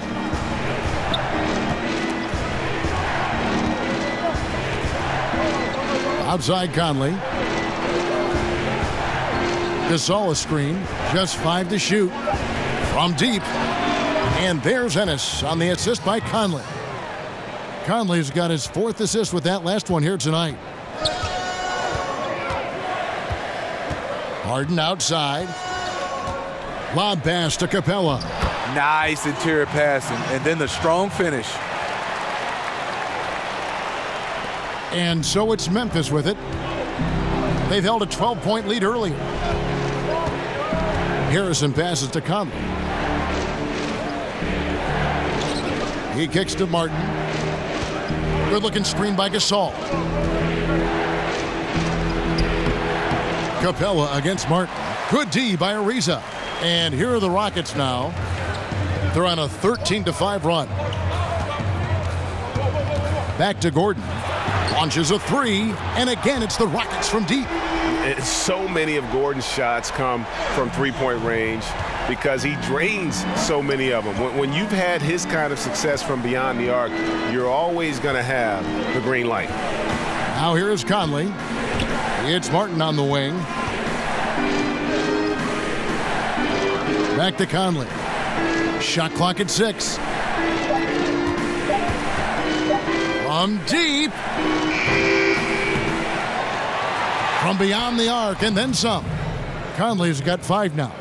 Outside Conley. Gasol a screen, just 5 to shoot. From deep. And there's Ennis on the assist by Conley. Conley's got his 4th assist with that last one here tonight. Harden outside. Lob pass to Capella. Nice interior passing, and then the strong finish. And so it's Memphis with it. They've held a 12-point lead earlier. Harrison passes to Conley. He kicks to Martin. Good-looking screen by Gasol. Capella against Martin. Good D by Ariza. And here are the Rockets now. They're on a 13-5 run. Back to Gordon. Launches a 3, and again it's the Rockets from deep. So many of Gordon's shots come from three-point range because he drains so many of them. When you've had his kind of success from beyond the arc, you're always going to have the green light. Now here is Conley. It's Martin on the wing. Back to Conley. Shot clock at 6. From deep. From beyond the arc, and then some. Conley's got 5 now.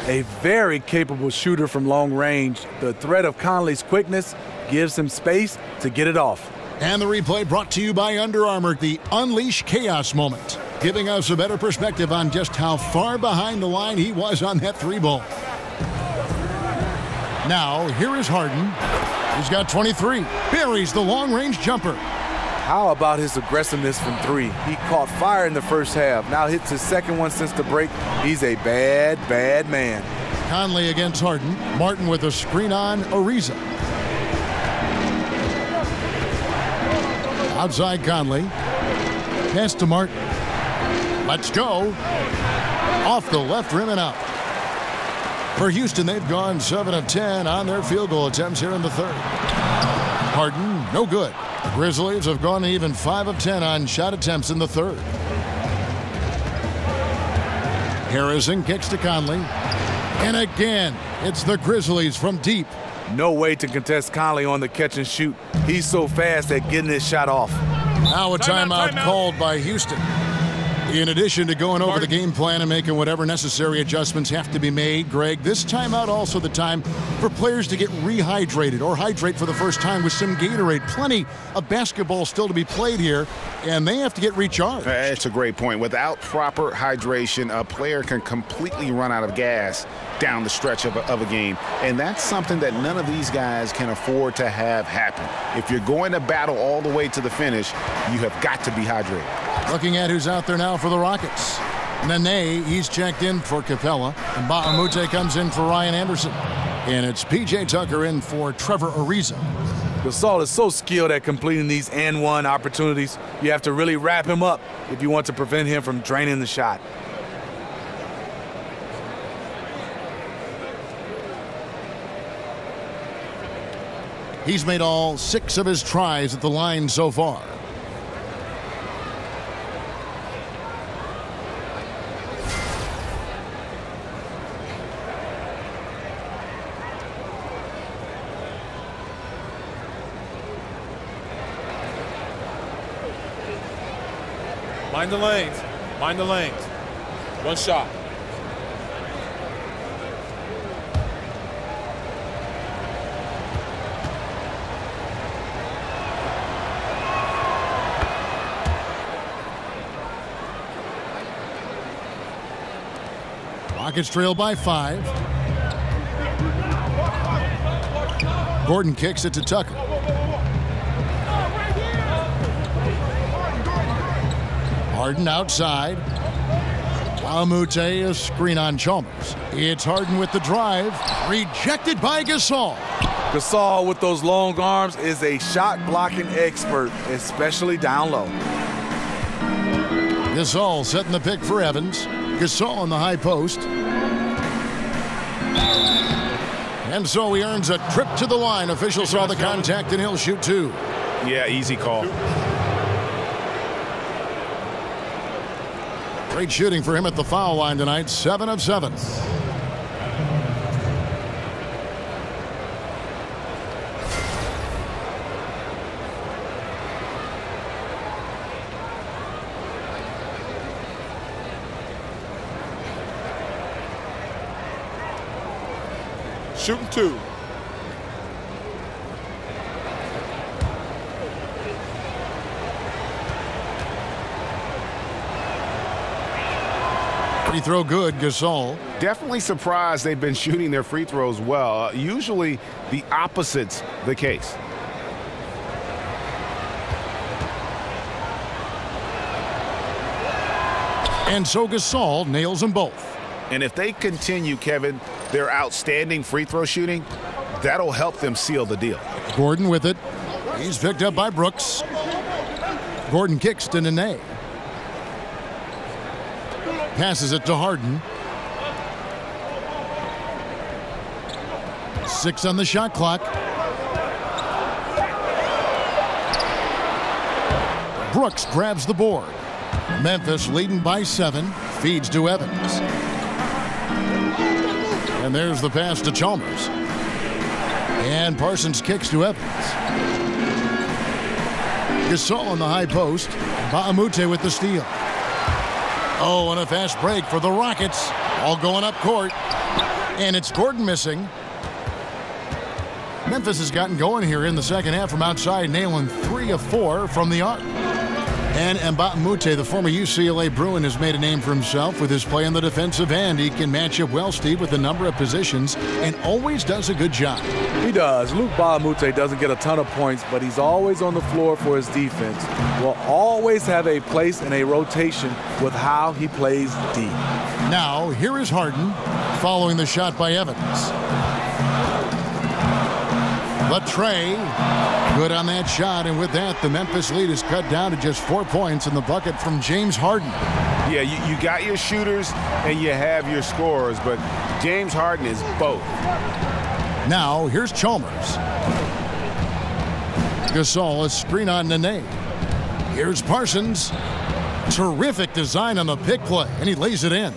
A very capable shooter from long range. The threat of Conley's quickness gives him space to get it off. And the replay brought to you by Under Armour, the Unleash Chaos moment, giving us a better perspective on just how far behind the line he was on that 3-ball. Now, here is Harden. He's got 23. Buries the long-range jumper. How about his aggressiveness from 3? He caught fire in the first half. Now hits his second one since the break. He's a bad, bad man. Conley against Harden. Martin with a screen on Ariza. Outside Conley. Pass to Martin. Let's go. Off the left rim and out. For Houston, they've gone 7 of 10 on their field goal attempts here in the third. Harden, no good. The Grizzlies have gone even 5 of 10 on shot attempts in the third. Harrison kicks to Conley. And again, it's the Grizzlies from deep. No way to contest Conley on the catch and shoot. He's so fast at getting his shot off. Now a timeout called by Houston. In addition to going over the game plan and making whatever necessary adjustments have to be made, Greg, this timeout also the time for players to get rehydrated or hydrate for the first time with some Gatorade. Plenty of basketball still to be played here, and they have to get recharged. That's a great point. Without proper hydration, a player can completely run out of gas down the stretch of a game, and that's something that none of these guys can afford to have happen. If you're going to battle all the way to the finish, you have got to be hydrated. Looking at who's out there now for the Rockets. Nene, he's checked in for Capella, and Baamute comes in for Ryan Anderson. And it's P.J. Tucker in for Trevor Ariza. Gasol is so skilled at completing these and-one opportunities. You have to really wrap him up if you want to prevent him from draining the shot. He's made all 6 of his tries at the line so far. Mind the lanes. Mind the lanes. One shot. Rockets trail by 5. Gordon kicks it to Tucker. Harden outside. Baamute, a screen on Chalmers. It's Harden with the drive. Rejected by Gasol. Gasol with those long arms is a shot blocking expert, especially down low. Gasol setting the pick for Evans. Gasol on the high post. And so he earns a trip to the line. Official saw the contact and he'll shoot 2. Yeah, easy call. Great shooting for him at the foul line tonight. 7 of 7. Shooting 2. Free throw good, Gasol. Definitely surprised they've been shooting their free throws well. Usually the opposite's the case. And so Gasol nails them both. And if they continue, Kevin, their outstanding free throw shooting, that'll help them seal the deal. Gordon with it. He's picked up by Brooks. Gordon kicks to Nene. Passes it to Harden. 6 on the shot clock. Brooks grabs the board. Memphis leading by 7. Feeds to Evans. And there's the pass to Chalmers. And Parsons kicks to Evans. Gasol on the high post. Baamute with the steal. Oh, and a fast break for the Rockets. All going up court. And it's Gordon missing. Memphis has gotten going here in the second half from outside, nailing 3 of 4 from the arc. And Baamute, the former UCLA Bruin, has made a name for himself with his play on the defensive end. He can match up well, Steve, with a number of positions and always does a good job. He does. Luke Baamute doesn't get a ton of points, but he's always on the floor for his defense. Will always have a place in a rotation with how he plays deep. Now, here is Harden following the shot by Evans. Latrey, good on that shot, and with that, the Memphis lead is cut down to just 4 points in the bucket from James Harden. Yeah, you got your shooters and you have your scorers, but James Harden is both. Now, here's Chalmers. Gasol, a screen on Nene. Here's Parsons. Terrific design on the pick play, and he lays it in.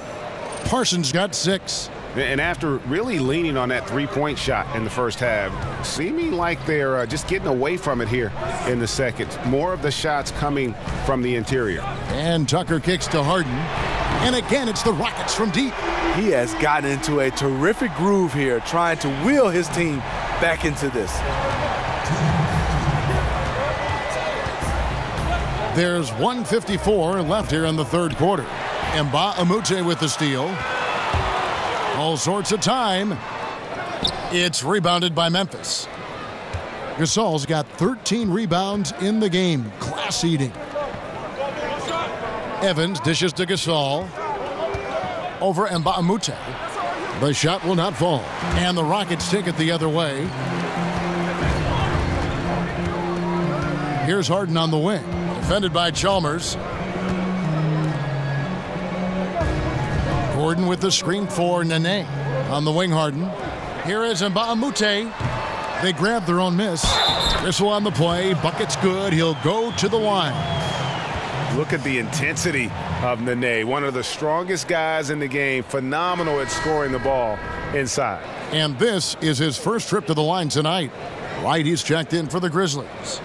Parsons got 6. And after really leaning on that three-point shot in the first half, seeming like they're just getting away from it here in the second. More of the shots coming from the interior. And Tucker kicks to Harden. And again, it's the Rockets from deep. He has gotten into a terrific groove here, trying to wheel his team back into this. There's 1:54 left here in the third quarter. Mba Amute with the steal. All sorts of time. It's rebounded by Memphis. Gasol's got 13 rebounds in the game. Class eating. Evans dishes to Gasol. Over Mba Amute. The shot will not fall. And the Rockets take it the other way. Here's Harden on the wing. Defended by Chalmers. Gordon with the screen for Nene. On the wing, Harden. Here is Mba Amute. They grab their own miss. Whistle on the play. Bucket's good. He'll go to the line. Look at the intensity of Nene, one of the strongest guys in the game. Phenomenal at scoring the ball inside. And this is his first trip to the line tonight. Right, he's checked in for the Grizzlies.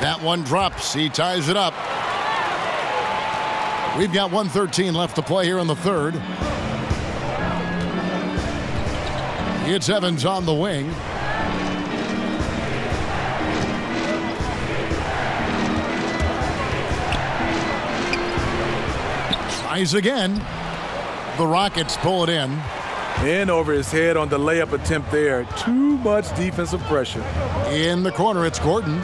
That one drops. He ties it up. We've got 1:13 left to play here in the third. It's Evans on the wing. Tries again. The Rockets pull it in. In over his head on the layup attempt there. Too much defensive pressure. In the corner, it's Gordon.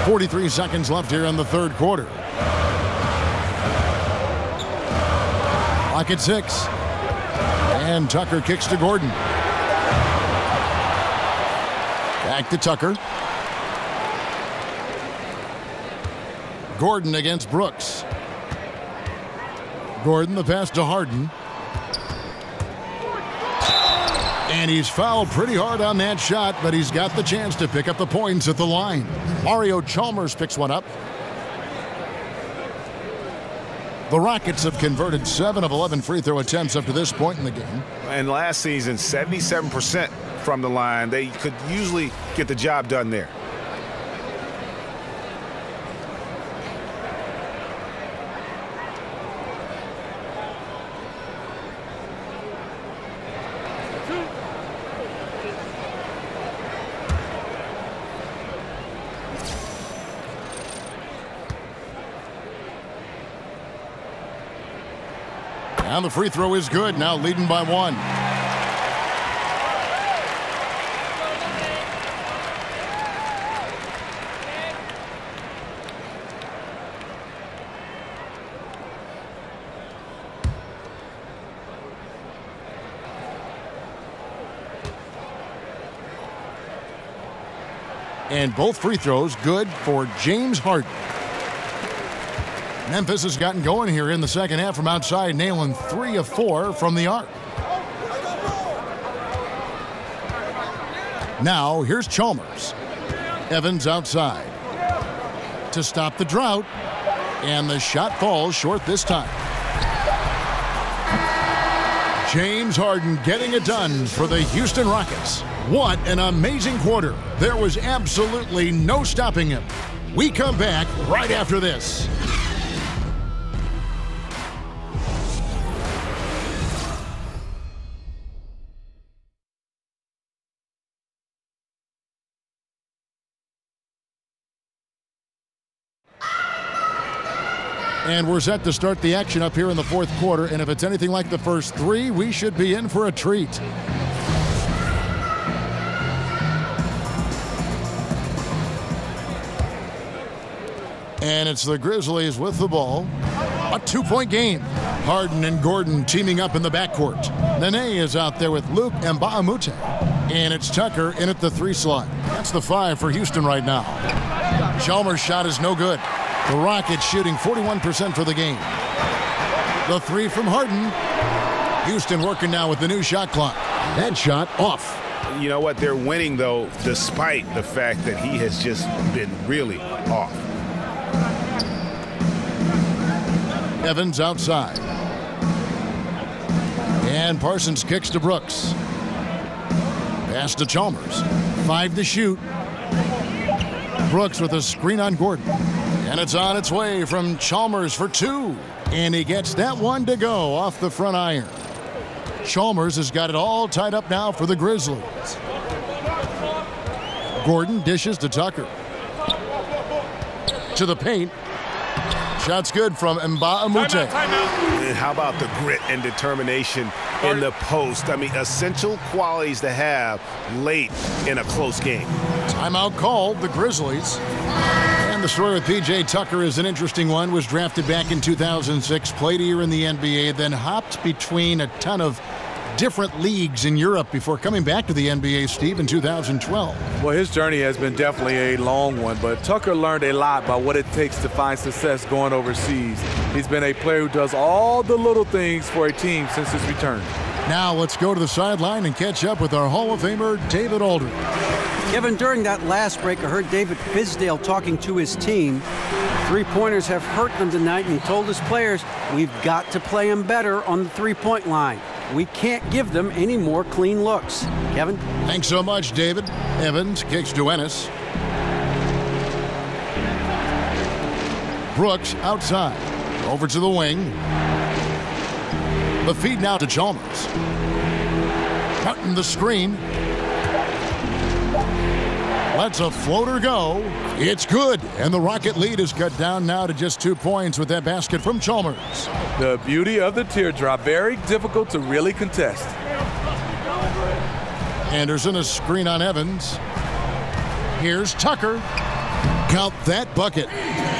43 seconds left here in the third quarter. Clock at 6. And Tucker kicks to Gordon. Back to Tucker. Gordon against Brooks. Gordon, the pass to Harden. And he's fouled pretty hard on that shot, but he's got the chance to pick up the points at the line. Mario Chalmers picks one up. The Rockets have converted 7 of 11 free throw attempts up to this point in the game. And last season, 77% from the line. They could usually get the job done there. And the free throw is good, now leading by 1. And both free throws good for James Harden. Memphis has gotten going here in the second half from outside, nailing 3 of 4 from the arc. Now, here's Chalmers. Evans outside. To stop the drought. And the shot falls short this time. James Harden getting it done for the Houston Rockets. What an amazing quarter. There was absolutely no stopping him. We come back right after this. And we're set to start the action up here in the fourth quarter. And if it's anything like the first 3, we should be in for a treat. And it's the Grizzlies with the ball. A 2-point game. Harden and Gordon teaming up in the backcourt. Nene is out there with Luke Mbamute. And it's Tucker in at the 3 slot. That's the 5 for Houston right now. Chalmers' shot is no good. The Rockets shooting 41% for the game. The 3 from Harden. Houston working now with the new shot clock. That shot off. You know what? They're winning, though, despite the fact that he has just been really off. Evans outside. And Parsons kicks to Brooks. Pass to Chalmers. 5 to shoot. Brooks with a screen on Gordon. And it's on its way from Chalmers for 2. And he gets that one to go off the front iron. Chalmers has got it all tied up now for the Grizzlies. Gordon dishes to Tucker. To the paint. Shot's good from Mbamute. And how about the grit and determination in the post? I mean, essential qualities to have late in a close game. Timeout called, the Grizzlies. And the story with P.J. Tucker is an interesting one. Was drafted back in 2006, played a year in the NBA, then hopped between a ton of different leagues in Europe before coming back to the NBA, Steve, in 2012. Well, his journey has been definitely a long one, but Tucker learned a lot about what it takes to find success going overseas. He's been a player who does all the little things for a team since his return. Now let's go to the sideline and catch up with our Hall of Famer, David Aldridge. Kevin, during that last break, I heard David Fizdale talking to his team. 3-pointers have hurt them tonight, and he told his players, we've got to play them better on the 3-point line. We can't give them any more clean looks. Kevin? Thanks so much, David. Evans kicks to Ennis. Brooks outside. Over to the wing. The feed now to Chalmers. Cutting the screen. Lets a floater go. It's good. And the Rocket lead is cut down now to just 2 points with that basket from Chalmers. The beauty of the teardrop. Very difficult to really contest. Anderson, a screen on Evans. Here's Tucker. Count that bucket.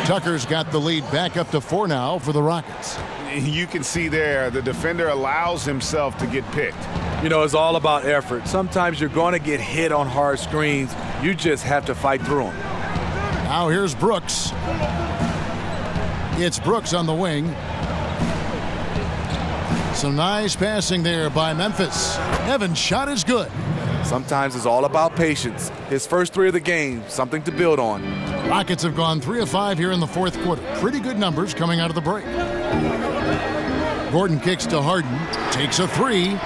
Tucker's got the lead back up to 4 now for the Rockets. You can see there the defender allows himself to get picked. You know, it's all about effort. Sometimes you're going to get hit on hard screens. You just have to fight through them. Now here's Brooks. It's Brooks on the wing. Some nice passing there by Memphis. Evans' shot is good. Sometimes it's all about patience. His first 3 of the game, something to build on. Rockets have gone 3 of 5 here in the 4th quarter. Pretty good numbers coming out of the break. Gordon kicks to Harden. Takes a 3.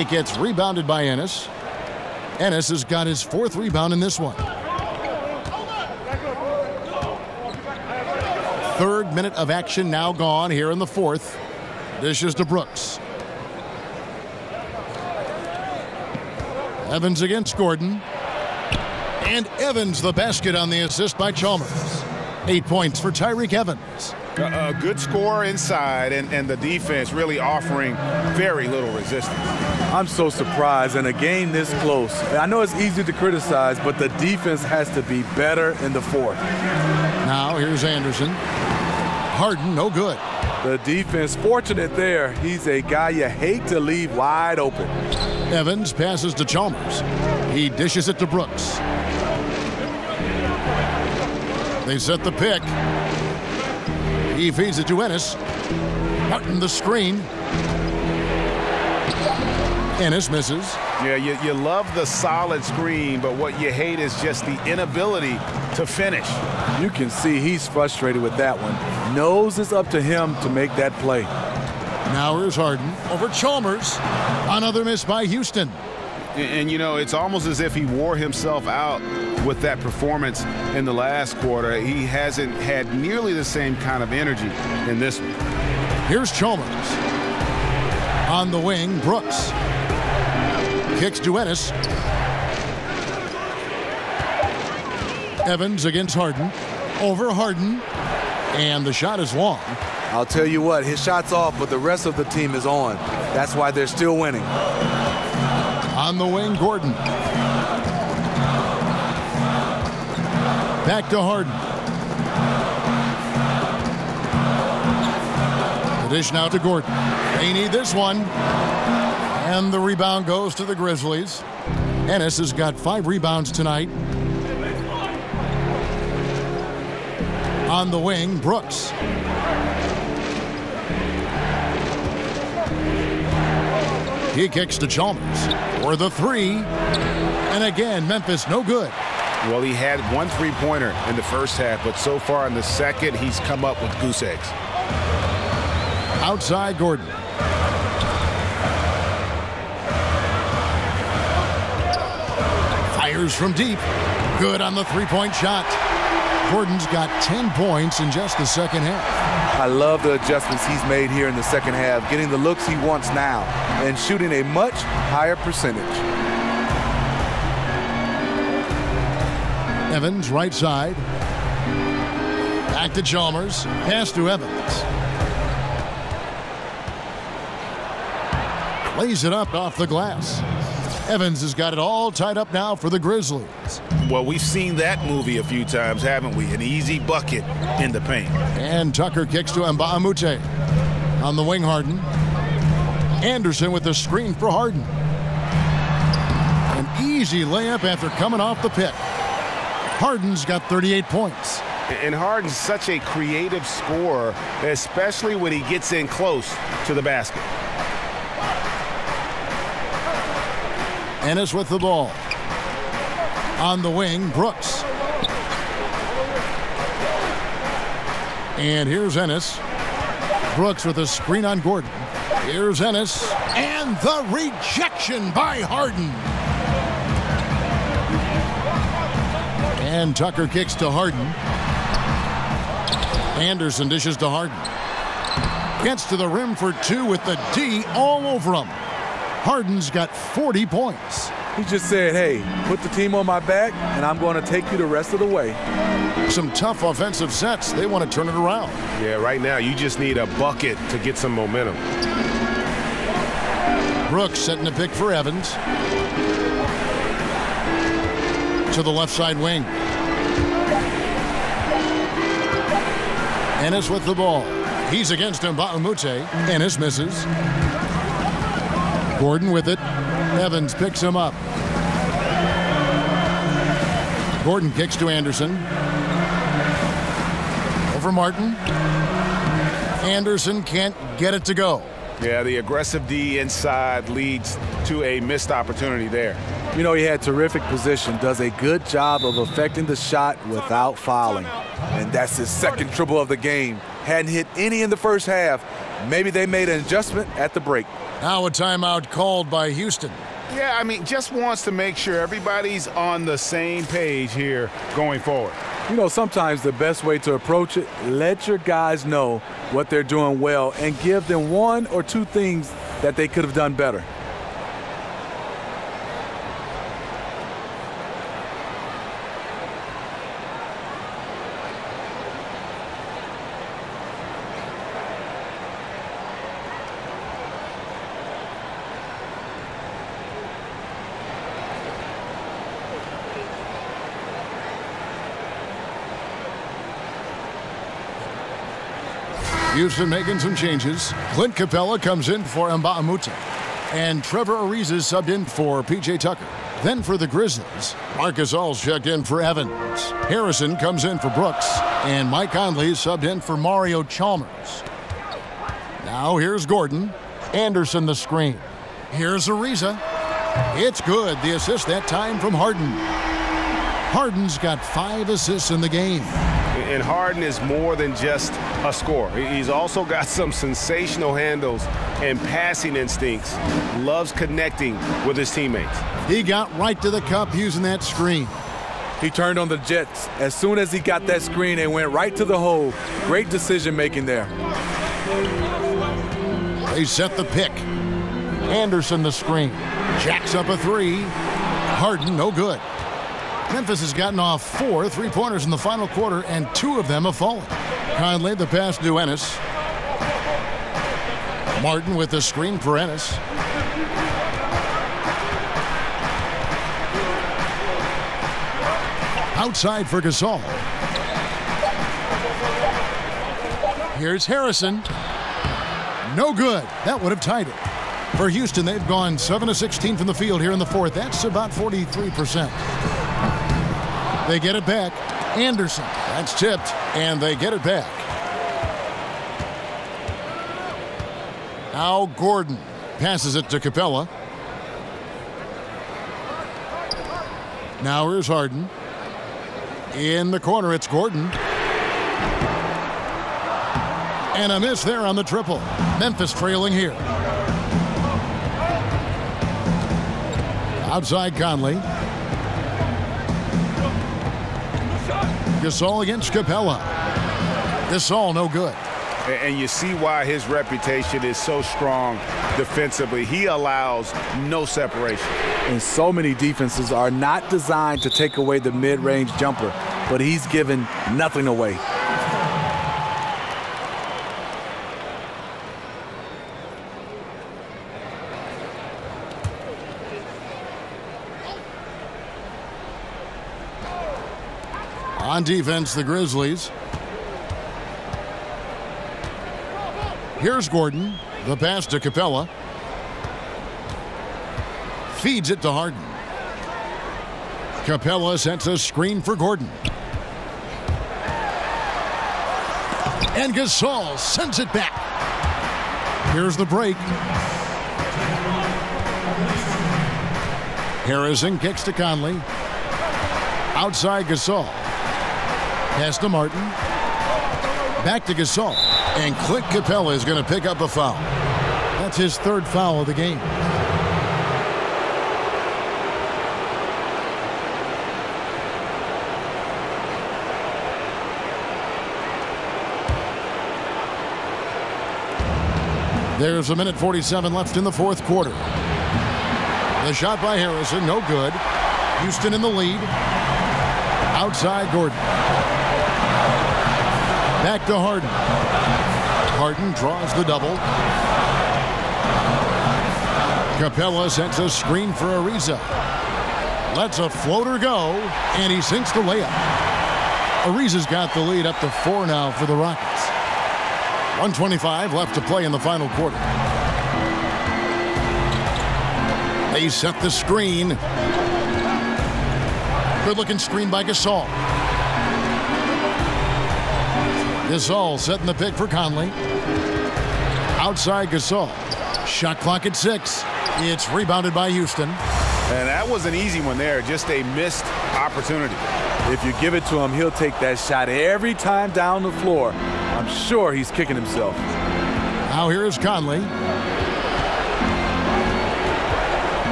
It gets rebounded by Ennis. Ennis has got his 4th rebound in this one. 3rd minute of action now gone here in the 4th. Dishes to Brooks. Evans against Gordon. And Evans the basket on the assist by Chalmers. 8 points for Tyreke Evans. A good score inside, and the defense really offering very little resistance. I'm so surprised in a game this close. I know it's easy to criticize, but the defense has to be better in the 4th. Now here's Anderson. Harden, no good. The defense fortunate there. He's a guy you hate to leave wide open. Evans passes to Chalmers. He dishes it to Brooks. They set the pick. He feeds it to Ennis. Cutting the screen. Ennis misses. Yeah, you love the solid screen, but what you hate is just the inability to finish. You can see he's frustrated with that one. Knows it's up to him to make that play. Now here's Harden over Chalmers. Another miss by Houston. And you know, it's almost as if he wore himself out with that performance in the last quarter. He hasn't had nearly the same kind of energy in this one. Here's Chalmers. On the wing, Brooks. Kicks to Ennis. Evans against Harden. Over Harden. And the shot is long. I'll tell you what, his shot's off, but the rest of the team is on. That's why they're still winning. On the wing, Gordon. Back to Harden. dish now to Gordon. They need this one. And the rebound goes to the Grizzlies. Ennis has got 5 rebounds tonight. On the wing, Brooks. He kicks to Chalmers for the 3. And again, Memphis no good. Well, he had 1 3-pointer in the first half, but so far in the second, he's come up with goose eggs. Outside Gordon. Fires from deep. Good on the 3-point shot. Gordon's got 10 points in just the second half. I love the adjustments he's made here in the second half, getting the looks he wants now and shooting a much higher percentage. Evans, right side. Back to Chalmers. Pass to Evans. Lays it up off the glass. Evans has got it all tied up now for the Grizzlies. Well, we've seen that movie a few times, haven't we? An easy bucket in the paint. And Tucker kicks to Mbamute. On the wing, Harden. Anderson with the screen for Harden. An easy layup after coming off the pick. Harden's got 38 points. And Harden's such a creative scorer, especially when he gets in close to the basket. Ennis with the ball. On the wing, Brooks. And here's Ennis. Brooks with a screen on Gordon. Here's Ennis. And the rejection by Harden. And Tucker kicks to Harden. Anderson dishes to Harden. Gets to the rim for 2 with the D all over him. Harden's got 40 points. He just said, hey, put the team on my back, and I'm going to take you the rest of the way. Some tough offensive sets. They want to turn it around. Yeah, right now you just need a bucket to get some momentum. Brooks setting a pick for Evans. To the left side wing. Ennis with the ball. He's against Mbamute. Ennis misses. Gordon with it. Evans picks him up. Gordon kicks to Anderson. Over Martin. Anderson can't get it to go. Yeah, the aggressive D inside leads to a missed opportunity there. You know, he had terrific position, does a good job of affecting the shot without fouling. And that's his second triple of the game. Hadn't hit any in the first half. Maybe they made an adjustment at the break. Now a timeout called by Houston. Yeah, I mean, just wants to make sure everybody's on the same page here going forward. You know, sometimes the best way to approach it, let your guys know what they're doing well and give them 1 or 2 things that they could have done better. Houston making some changes. Clint Capella comes in for Mbamute. And Trevor Ariza subbed in for P.J. Tucker. Then for the Grizzlies, Marcus All's checked in for Evans. Harrison comes in for Brooks. And Mike Conley subbed in for Mario Chalmers. Now here's Gordon. Anderson the screen. Here's Ariza. It's good. The assist that time from Harden. Harden's got 5 assists in the game. And Harden is more than just a scorer. He's also got some sensational handles and passing instincts. Loves connecting with his teammates. He got right to the cup using that screen. He turned on the Jets. As soon as he got that screen, they went right to the hole. Great decision making there. They set the pick. Anderson the screen. Jacks up a 3. Harden no good. Memphis has gotten off 4 3-pointers in the final quarter, and 2 of them have fallen. Conley the pass to Ennis. Martin with the screen for Ennis. Outside for Gasol. Here's Harrison. No good. That would have tied it. For Houston, they've gone 7 of 16 from the field here in the fourth. That's about 43%. They get it back. Anderson. That's tipped, and they get it back. Now Gordon passes it to Capella. Now here's Harden. In the corner, it's Gordon. And a miss there on the triple. Memphis trailing here. Outside Conley. Gasol against Capella. Gasol no good. And you see why his reputation is so strong defensively. He allows no separation. And so many defenses are not designed to take away the mid-range jumper, but he's given nothing away. On defense, the Grizzlies. Here's Gordon. The pass to Capella. Feeds it to Harden. Capella sets a screen for Gordon. And Gasol sends it back. Here's the break. Harrison kicks to Conley. Outside Gasol. Pass to Martin. Back to Gasol. And Clint Capella is going to pick up a foul. That's his third foul of the game. There's a minute 47 left in the fourth quarter. The shot by Harrison, no good. Houston in the lead. Outside Gordon. Back to Harden. Harden draws the double. Capella sends a screen for Ariza. Lets a floater go, and he sinks the layup. Ariza's got the lead up to 4 now for the Rockets. 1:25 left to play in the final quarter. They set the screen. Good-looking screen by Gasol. Gasol setting the pick for Conley. Outside Gasol. Shot clock at 6. It's rebounded by Houston. And that was an easy one there, just a missed opportunity. If you give it to him, he'll take that shot every time down the floor. I'm sure he's kicking himself. Now here's Conley.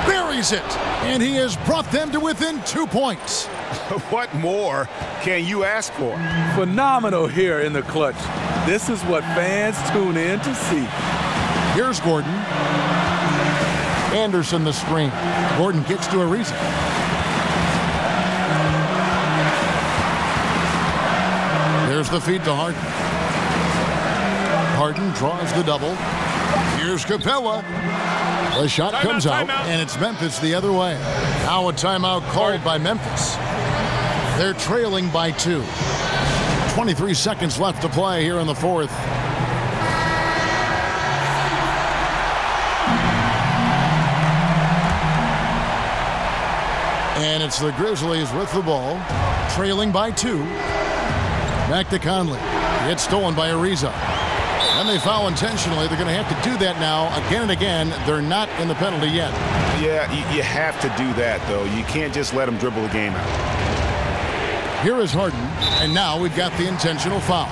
Buries it. And he has brought them to within 2 points. What more can you ask for? Phenomenal here in the clutch. This is what fans tune in to see. Here's Gordon. Anderson the screen. Gordon kicks to Ariza. There's the feed to Harden. Harden draws the double. Here's Capella. The shot comes out, and it's Memphis the other way. Now a timeout called by Memphis. They're trailing by 2. 23 seconds left to play here in the fourth. And it's the Grizzlies with the ball, trailing by 2. Back to Conley. It's stolen by Ariza. And they foul intentionally. They're going to have to do that now again and again. They're not in the penalty yet. Yeah, you have to do that, though. You can't just let them dribble the game out. Here is Harden, and now we've got the intentional foul.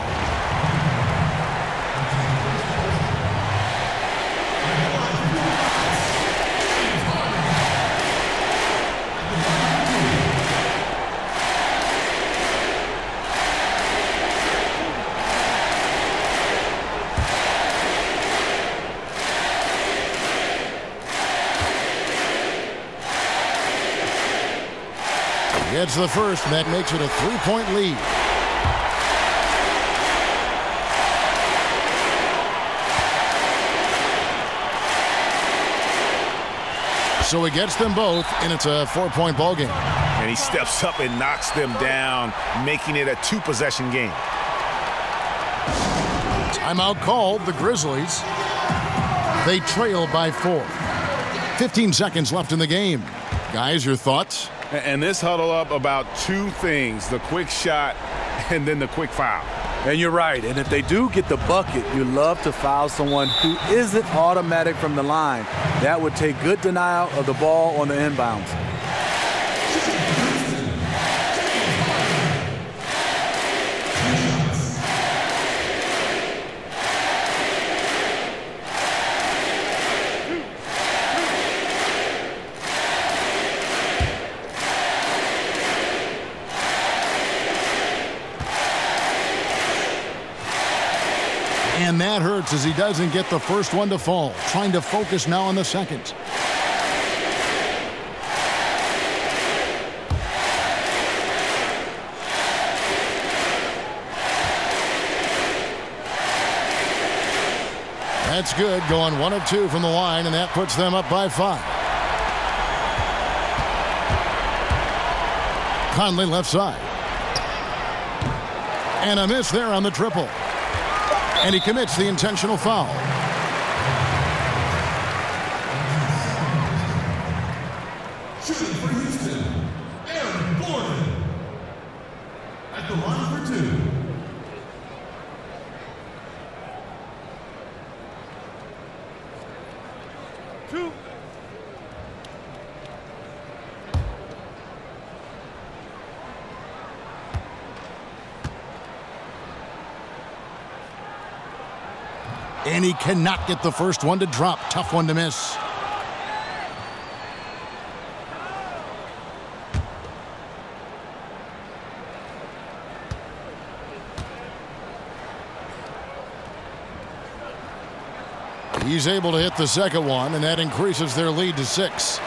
It's the first, and that makes it a 3-point lead. So he gets them both, and it's a 4-point ball game. And he steps up and knocks them down, making it a 2-possession game. Timeout called, the Grizzlies. They trail by 4. 15 seconds left in the game. Guys, your thoughts? And this huddle up about two things, the quick shot and then the quick foul. And you're right. And if they do get the bucket, you love to foul someone who isn't automatic from the line. That would take good denial of the ball on the inbounds. And that hurts as he doesn't get the first one to fall. Trying to focus now on the second. That's good, going 1 of 2 from the line, and that puts them up by 5. Conley left side. And a miss there on the triple. And he commits the intentional foul. Shooting for Houston, Aaron Gordon. At the line for 2. And he cannot get the first one to drop. Tough one to miss. He's able to hit the second one, and that increases their lead to 6.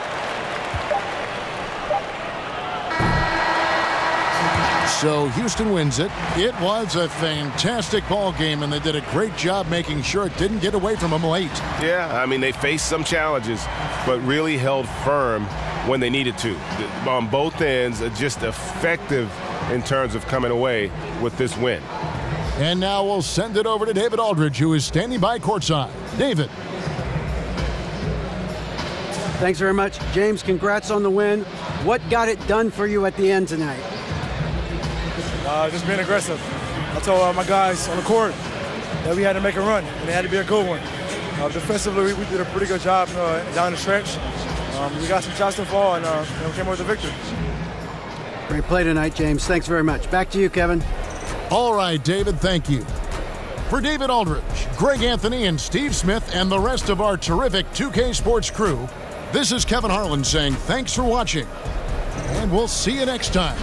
So Houston wins it. It was a fantastic ball game, and they did a great job making sure it didn't get away from them late. Yeah, I mean, they faced some challenges, but really held firm when they needed to. On both ends, just effective in terms of coming away with this win. And now we'll send it over to David Aldridge, who is standing by courtside. David. Thanks very much. James, congrats on the win. What got it done for you at the end tonight? Just being aggressive. I told my guys on the court that we had to make a run, and it had to be a good one. Defensively, we did a pretty good job down the stretch. We got some shots to fall, and we came away with the victory. Great play tonight, James. Thanks very much. Back to you, Kevin. All right, David, thank you. For David Aldridge, Greg Anthony, and Steve Smith, and the rest of our terrific 2K Sports crew, this is Kevin Harlan saying thanks for watching, and we'll see you next time.